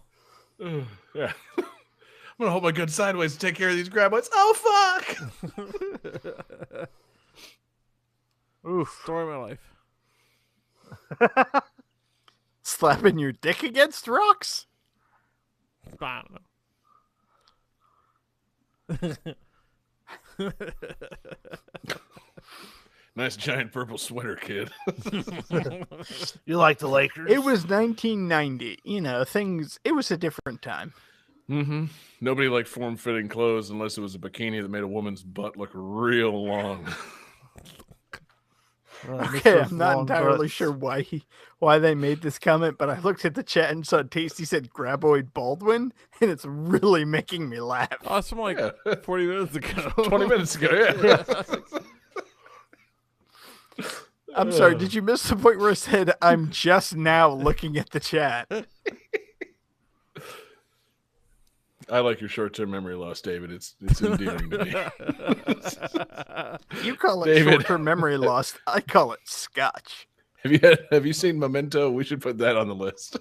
Yeah. I'm going to hold my gun sideways to take care of these graboids. Oh, fuck! Oof. Story of my life. Slapping your dick against rocks? I don't know. Nice giant purple sweater, kid. You like the Lakers? It was 1990. You know, it was a different time. Mm-hmm. Nobody liked form-fitting clothes unless it was a bikini that made a woman's butt look real long. Okay, I'm not entirely sure why they made this comment, but I looked at the chat and saw Tasty said Graboid Baldwin, and it's really making me laugh. Oh, it's from like 40 minutes ago. 20 minutes ago, yeah. I'm sorry, did you miss the point where I said I'm just now looking at the chat? I like your short-term memory loss, David. It's endearing to me. You call it David. short-term memory loss. I call it scotch. Have you seen Memento? We should put that on the list.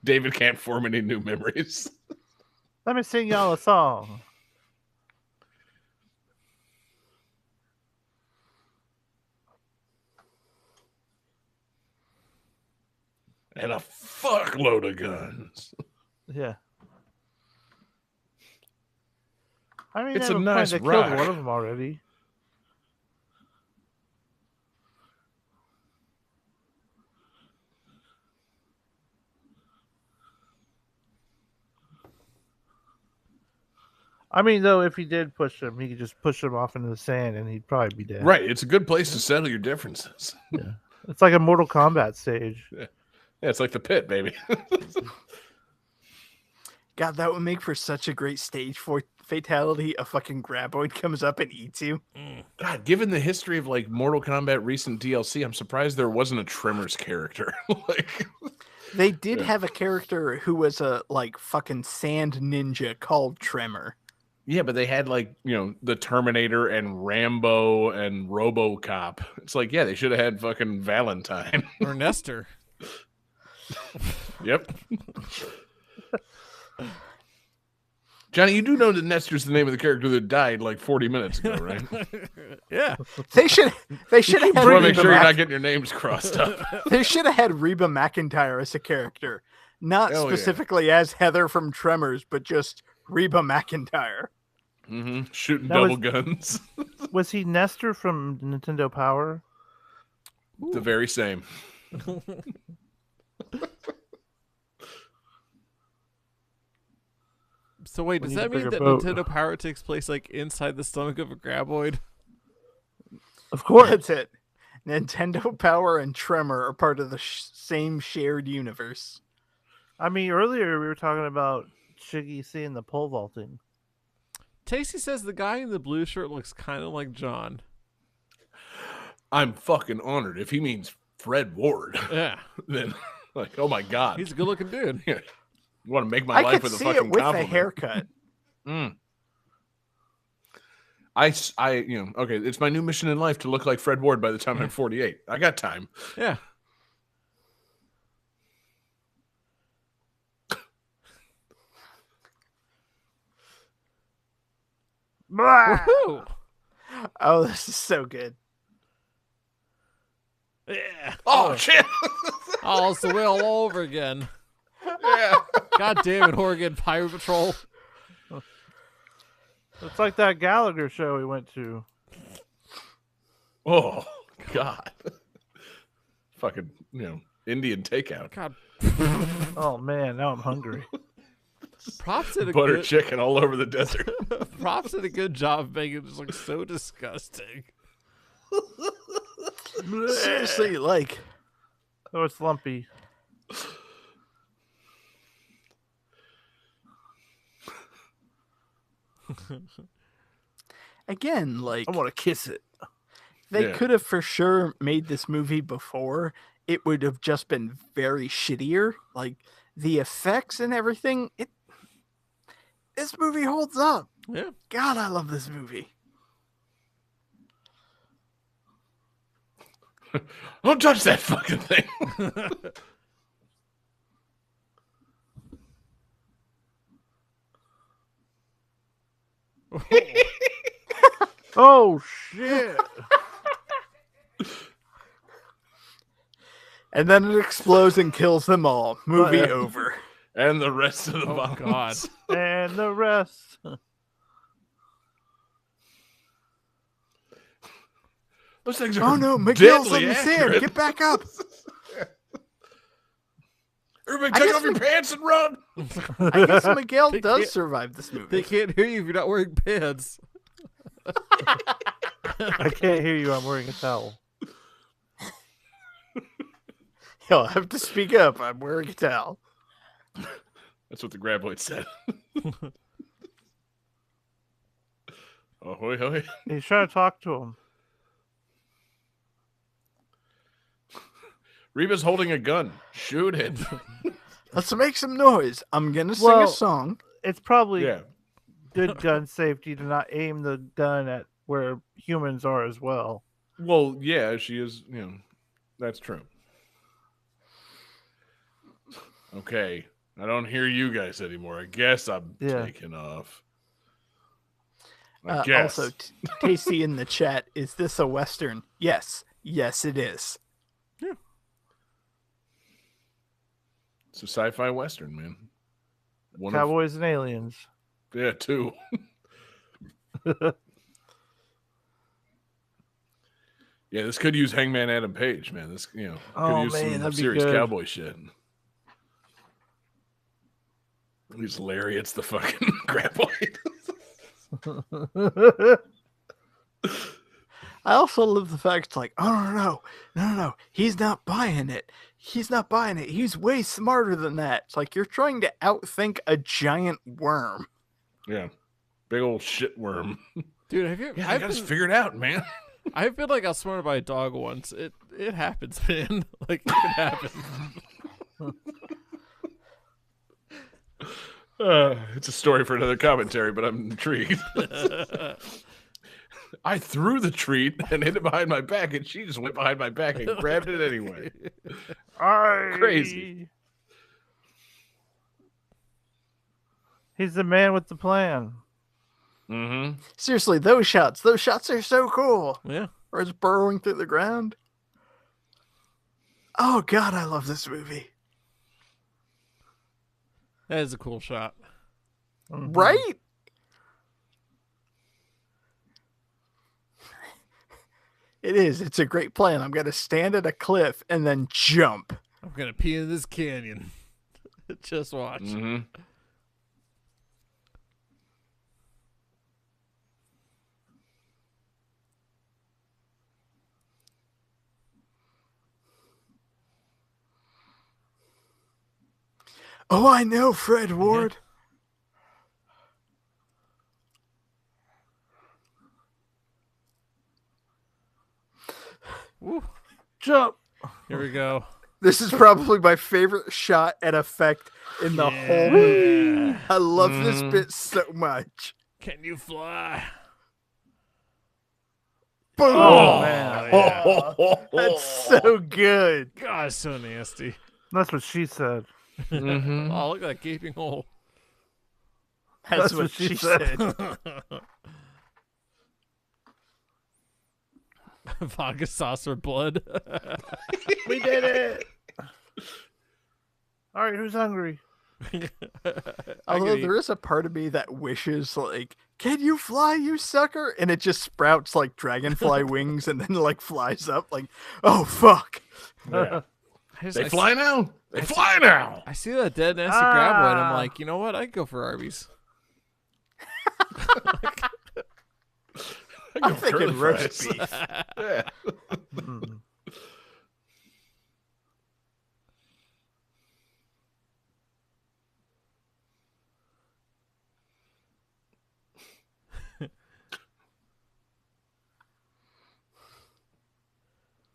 David can't form any new memories. Let me sing y'all a song. And a fuckload of guns. Yeah. I mean, It's they a have nice point. They killed rock. one of them already. I mean, though, if he did push him, he could just push him off into the sand, and he'd probably be dead. Right. It's a good place to settle your differences. It's like a Mortal Kombat stage. Yeah, it's like the pit, baby. God, that would make for such a great stage for fatality. A fucking graboid comes up and eats you. God, given the history of like Mortal Kombat recent DLC, I'm surprised there wasn't a Tremors character. Like, They did have a character who was a like fucking sand ninja called Tremor. yeah, but they had like, you know, the Terminator and Rambo and RoboCop. It's like, yeah, they should have had fucking Valentine. Or Nestor. Yep. Johnny, you do know that Nestor's the name of the character that died like 40 minutes ago, right? Yeah. They should have had Just want to make Reba sure you're Mac- not getting your names crossed up. They should have had Reba McEntire as a character. Not Hell yeah. specifically as Heather from Tremors, but just Reba McEntire. Mm-hmm. Shooting That double was- guns. Was he Nestor from Nintendo Power? The very same. So wait, We does need a that mean bigger that boat. Nintendo Power takes place like inside the stomach of a graboid? Of course. That's it. Nintendo Power and Tremor are part of the same shared universe. I mean, earlier we were talking about Shiggy seeing the pole vaulting. Tasty says the guy in the blue shirt looks kind of like John. I'm fucking honored. If he means Fred Ward, Yeah, then like, oh my god, he's a good-looking dude. you want to make my I life could with a see fucking it with compliment. a haircut. Okay, it's my new mission in life to look like Fred Ward by the time I'm 48. I got time. Yeah. Woohoo! Oh, this is so good. Yeah. Oh shit! Oh, it's the whale all over again. Yeah. God damn it, Oregon Pirate Patrol. It's like that Gallagher show we went to. Oh god. Fucking Indian takeout. God, Oh man, now I'm hungry. props did a Butter good chicken all over the desert. props did a good job of making it just look so disgusting. Seriously, like, Oh, it's lumpy. again, like, I want to kiss it. they Yeah. could have for sure made this movie before. It would have just been very shittier. Like, the effects and everything, this movie holds up. Yeah. God, I love this movie. Don't touch that fucking thing. Oh shit! And then it explodes and kills them all. Movie yeah. over. And the rest of the Oh bombs. God. And the rest. Those things are Oh no, Miguel's deadly in the sand. accurate. Get back up. Everybody, I take guess off your we- pants and run. I guess Miguel They does can't- survive this They movie. can't hear you if you're not wearing pants. I can't hear you. I'm wearing a towel. You'll have to speak up. I'm wearing a towel. That's what the graboid said. Oh, hoy, hoy. He's trying to talk to him. Reba's holding a gun. Shoot it. Let's make some noise. I'm gonna sing Well- a song. It's probably Yeah. good gun safety to not aim the gun at where humans are as well. Well, yeah, she is, that's true. Okay. I don't hear you guys anymore. I guess I'm Yeah. taking off. I guess. Also, Tasty in the chat, is this a Western? Yes. Yes, it is. It's a sci-fi Western, man. One of, Cowboys and aliens. yeah, two. Yeah, this could use Hangman Adam Page, man. This, could Oh, use man, some that'd be serious good. cowboy shit. He's Lariat's the fucking graboid. I also love the fact it's like, oh, no. He's not buying it. He's not buying it. He's way smarter than that. It's like you're trying to outthink a giant worm. Yeah. Big old shit worm. Dude, have you? Yeah, I got this figured out, man. I've been like outsmarted by a dog once. It happens, man. Like it can happen. It's a story for another commentary, but I'm intrigued. I threw the treat and hid it behind my back, and she just went behind my back and grabbed it anyway. Crazy. He's the man with the plan. Mm-hmm. Seriously, those shots are so cool. Yeah. Or it's burrowing through the ground. Oh God, I love this movie. That is a cool shot. Mhm. Right? It is. It's a great plan. I'm gonna stand at a cliff and then jump. I'm gonna pee in this canyon. Just watch. Mm-hmm. Oh, I know, Fred Ward. Woo. Jump. Here we go. This is probably my favorite shot and effect in the whole movie. I love this bit so much. Can you fly? Boom! Oh, man. Yeah. That's so good. God, it's so nasty. That's what she said. Mm-hmm. Oh, look at that gaping hole. That's what she said. Vodka sauce or blood. We did it. All right, who's hungry? Although there is a part of me that wishes, like, can you fly, you sucker? And it just sprouts like dragonfly wings and then like flies up. Like, oh fuck! Yeah. They I fly now. They fly now. I see that dead nasty graboid. And I'm like, you know what? I'd go for Arby's. I'm thinking roast fries. beef. Yeah.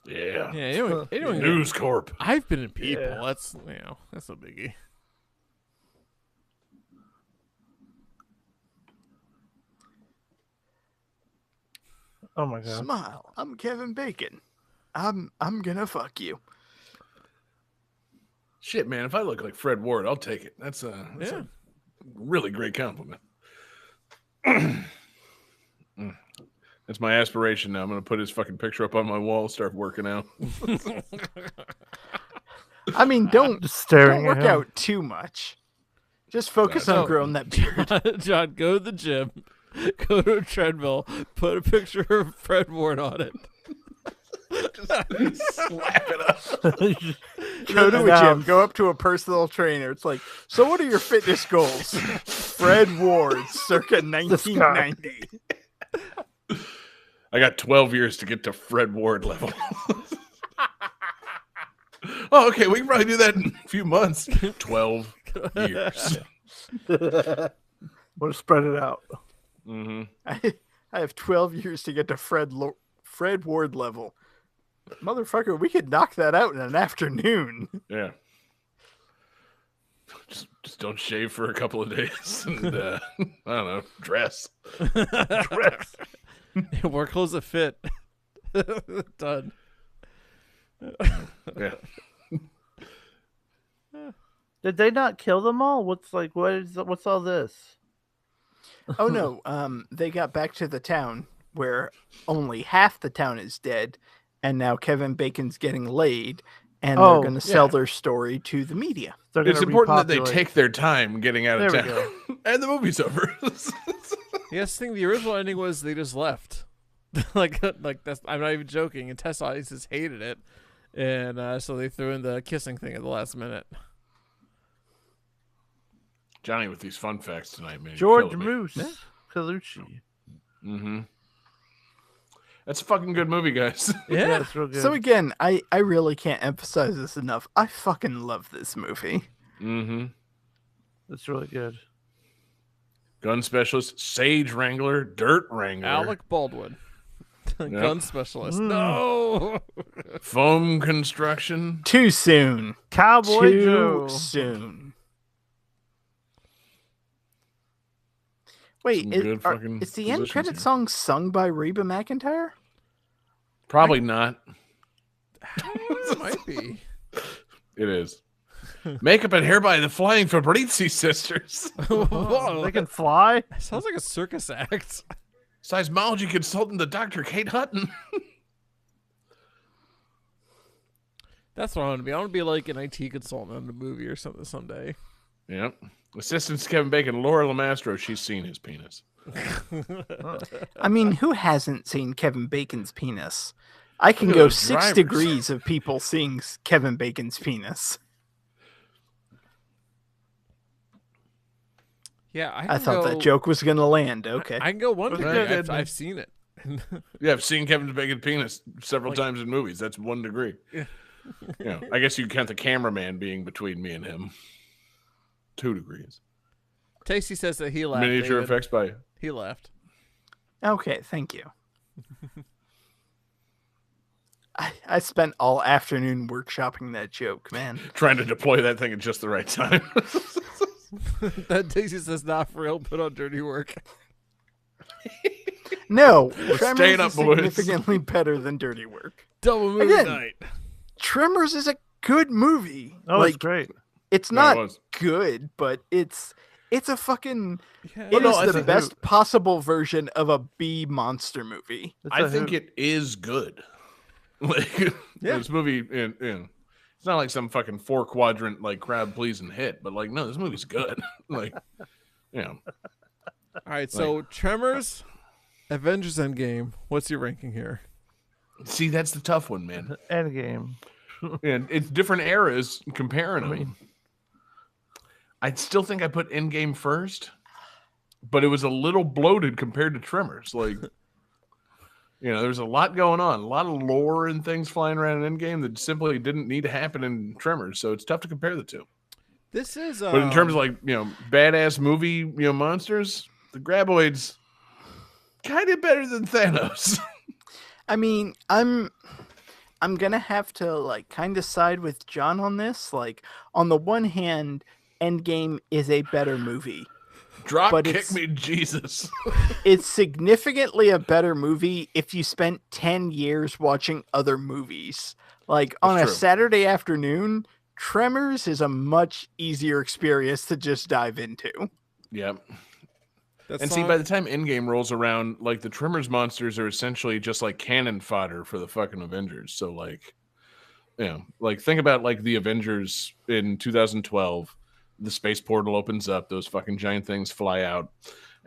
Yeah. Yeah, anyway, News Corp. I've been in people. Yeah. That's that's a biggie. Oh my god. Smile. I'm Kevin Bacon. I'm gonna fuck you. Shit, man. If I look like Fred Ward, I'll take it. That's a really great compliment. That's my aspiration now. I'm going to put his fucking picture up on my wall, start working out. I mean, don't Just staring work at him. out too much. Just focus on growing that beard. John, go to the gym, go to a treadmill, put a picture of Fred Ward on it. Slap it up. Go to a gym. Go up to a personal trainer. It's like, so what are your fitness goals? Fred Ward, circa 1990. I got 12 years to get to Fred Ward level. Oh, okay. We can probably do that in a few months. 12 years. We'll spread it out. Mm-hmm. I have 12 years to get to Fred Ward level. Motherfucker, we could knock that out in an afternoon. Yeah. Just don't shave for a couple of days and I don't know, dress. Dress. Wear clothes that fit. Done. Yeah. Did they not kill them all? What's all this? Oh no, they got back to the town where only half the town is dead, and now Kevin Bacon's getting laid, and they're going to sell their story to the media. It's important that they take their time getting out of There we town. And the movie's over. Yes, the original ending was they just left. like that's. I'm not even joking. And test audiences hated it, and so they threw in the kissing thing at the last minute. Johnny with these fun facts tonight, man. George Moose Colucci. Mm-hmm. That's a fucking good movie, guys. Yeah. It's real good. So again, I really can't emphasize this enough. I fucking love this movie. Mm-hmm. It's really good. Gun specialist, sage wrangler, dirt wrangler, Alec Baldwin, gun specialist. Mm. No. foam construction. Too soon. Cowboy Too Joe. soon. Wait, Some good fucking is the end positions credit here. song sung by Reba McEntire? Probably not. It might be. It is. Makeup and hair by the Flying Fabrizi sisters. Whoa, They can fly. sounds like a circus act. Seismology consultant to Dr. Kate Hutton. That's what I want to be. I want to be like an IT consultant on a movie or something someday. Yep. Assistants Kevin Bacon, Laura Lamastro. She's seen his penis. I mean, who hasn't seen Kevin Bacon's penis? I can Look at go those 6 drivers. degrees of people seeing Kevin Bacon's penis. Yeah, I thought that joke was going to land. Okay. I can go 1 Was degree. good. I've seen it. Yeah, I've seen Kevin Bacon's penis several Like- times in movies. That's 1 degree. Yeah. I guess you count the cameraman being between me and him. 2 degrees. Tasty says that he laughed. Miniature David. effects by He laughed. Okay, thank you. I spent all afternoon workshopping that joke, man. trying to deploy that thing at just the right time. That Tasty says not for real. Put on dirty work. No, staying Tremors up, is boys. significantly better than Dirty Work. Double movie Again, night. Tremors is a good movie. Oh, like, it's great. it's No, it not was. good, but it's a fucking. Yeah. It no, is I the think- best possible version of a B monster movie. It's I a think hoot. it is good. Like this movie, it's not like some fucking 4-quadrant like crowd pleasing hit, but like no, this movie's good. Like, All right, so Tremors, Avengers Endgame. What's your ranking here? see, that's the tough one, man. Endgame. And it's different eras comparing them. I still think I put Endgame first, but it was a little bloated compared to Tremors. Like, there's a lot going on, a lot of lore and things flying around in Endgame that simply didn't need to happen in Tremors. So it's tough to compare the two. This is. But in terms of like, badass movie, monsters, the Graboids kind of better than Thanos. I mean, I'm gonna have to like kind of side with John on this. Like, on the one hand, Endgame is a better movie. Drop But kick it's- me, Jesus. It's significantly a better movie if you spent 10 years watching other movies. Like, on That's a true. Saturday afternoon, Tremors is a much easier experience to just dive into. Yep. that And see, song- by the time Endgame rolls around, like the Tremors monsters are essentially just like cannon fodder for the fucking Avengers. So like, like think about like the Avengers in 2012. The space portal opens up, those fucking giant things fly out,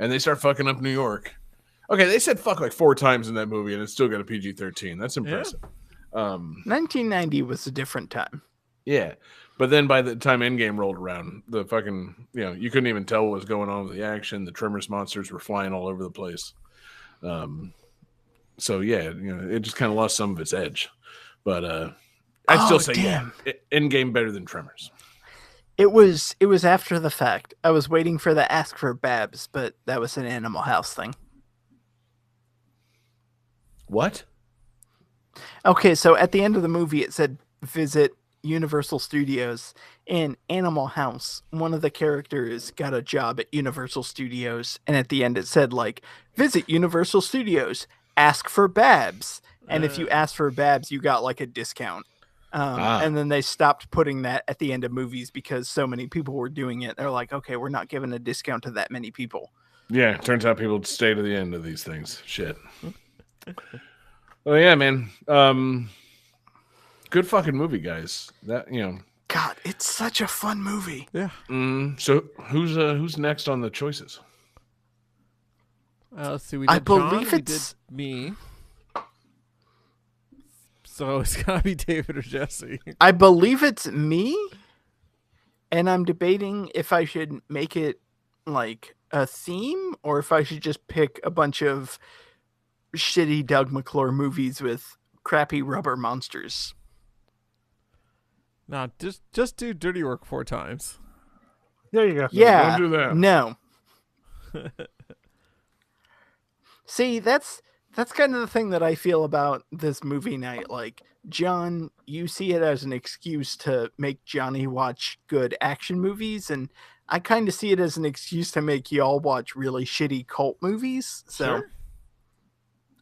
and they start fucking up New York. Okay, they said fuck like 4 times in that movie, and it's still got a PG-13. That's impressive. 1990 was a different time. Yeah. But then by the time Endgame rolled around, the fucking, you couldn't even tell what was going on with the action. The Tremors monsters were flying all over the place. So yeah, it just kind of lost some of its edge. But I'd still say damn. yeah, Endgame better than Tremors. It was after the fact. I was waiting for the ask for Babs, but that was an Animal House thing. What? Okay, so at the end of the movie, it said visit Universal Studios. In Animal House, one of the characters got a job at Universal Studios, and at the end it said like visit Universal Studios, ask for Babs, and if you asked for Babs, you got like a discount. And then they stopped putting that at the end of movies because so many people were doing it. They're like, okay, we're not giving a discount to that many people. Yeah, turns out people stay to the end of these things. Shit. Oh yeah, man. Good fucking movie, guys. That God, it's such a fun movie. yeah. So who's next on the choices? Let's see. We did I John, believe we did it's- me. So it's gotta be David or Jesse. I believe it's me, and I'm debating if I should make it like a theme or if I should just pick a bunch of shitty Doug McClure movies with crappy rubber monsters. No, just do Dirty Work 4 times. There you go. Yeah, don't do that. no. See, that's kind of the thing that I feel about this movie night. Like, John, you see it as an excuse to make Johnny watch good action movies, and I kind of see it as an excuse to make y'all watch really shitty cult movies. So Sure.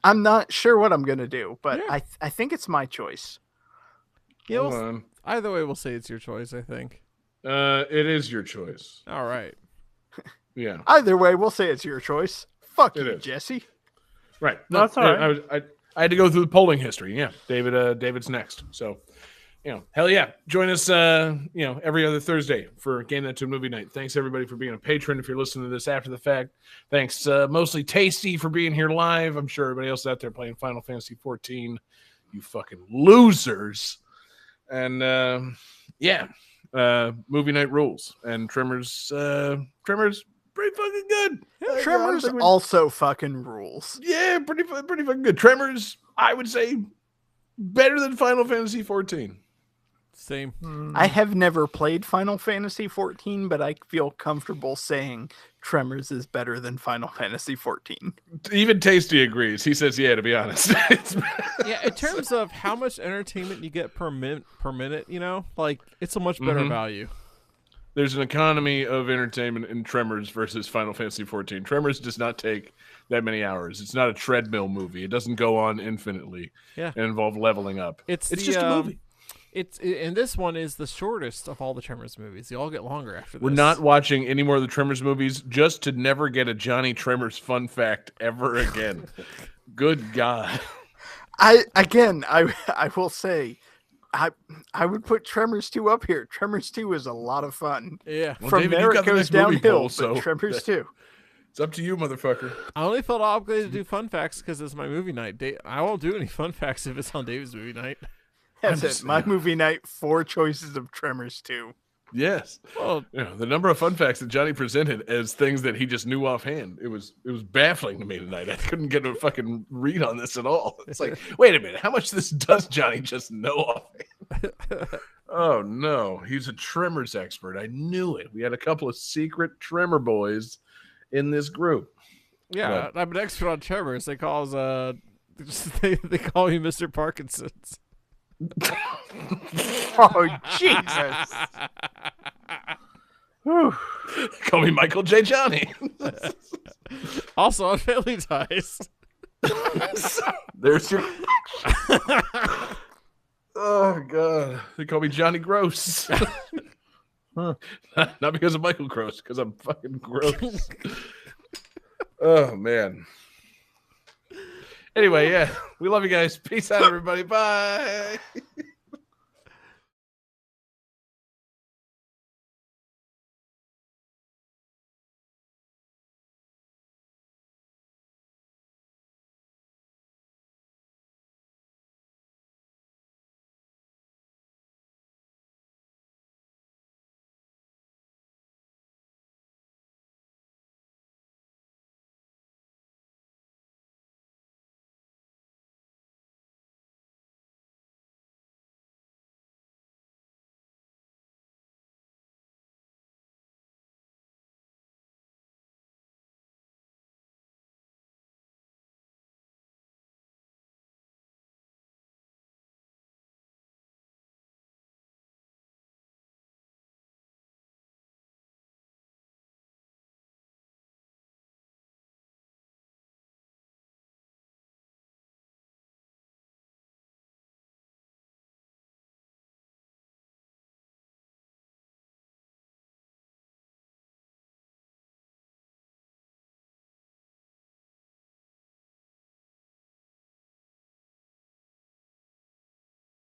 I'm not sure what I'm gonna do, but Yeah. I think it's my choice. Yeah, Hold we'll- on. either way, we'll say it's your choice, I think. It is your choice. All right. Yeah. Either way, we'll say it's your choice. Fuck It you, is. Jesse. Right. No, that's all right. I had to go through the polling history. Yeah. David's next. So, hell yeah. Join us, every other Thursday for Game Night to Movie Night. Thanks, everybody, for being a patron. If you're listening to this after the fact, thanks mostly Tasty for being here live. I'm sure everybody else out there playing Final Fantasy 14. You fucking losers. And, Movie Night rules. And Tremors, pretty fucking good. Yeah, Tremors also fucking rules. Yeah, pretty fucking good. Tremors, I would say, better than Final Fantasy 14. Same. I have never played Final Fantasy 14, but I feel comfortable saying Tremors is better than Final Fantasy 14. Even Tasty agrees. He says, yeah, to be honest. Yeah, in terms of how much entertainment you get per minute, it's a much better value. There's an economy of entertainment in Tremors versus Final Fantasy 14. Tremors does not take that many hours. It's not a treadmill movie. It doesn't go on infinitely and involve leveling up. It's just a movie. And this one is the shortest of all the Tremors movies. They all get longer after this. We're not watching any more of the Tremors movies just to never get a Johnny Tremors fun fact ever again. Good God. I will say, I would put Tremors 2 up here. Tremors 2 is a lot of fun. Yeah. Well, From David, there it goes downhill, so but Tremors 2. It's up to you, motherfucker. I only felt obligated to do fun facts because it's my movie night. I won't do any fun facts if it's on David's movie night. That's it. My movie night, 4 choices of Tremors 2. Yes. Well, the number of fun facts that Johnny presented as things that he just knew offhand, it was baffling to me tonight. I couldn't get a fucking read on this at all. It's like, wait a minute, how much of this does Johnny just know offhand? Oh no, he's a Tremors expert. I knew it. We had a couple of secret Tremor boys in this group. Yeah, I'm an expert on Tremors. They call they call me Mr. Parkinson's. Oh, Jesus. Call me Michael J. Johnny. Also on Family Ties. There's your... Oh, God. They call me Johnny Gross. Not because of Michael Gross, because I'm fucking gross. Oh, man. Anyway, yeah. We love you guys. Peace out, everybody. Bye.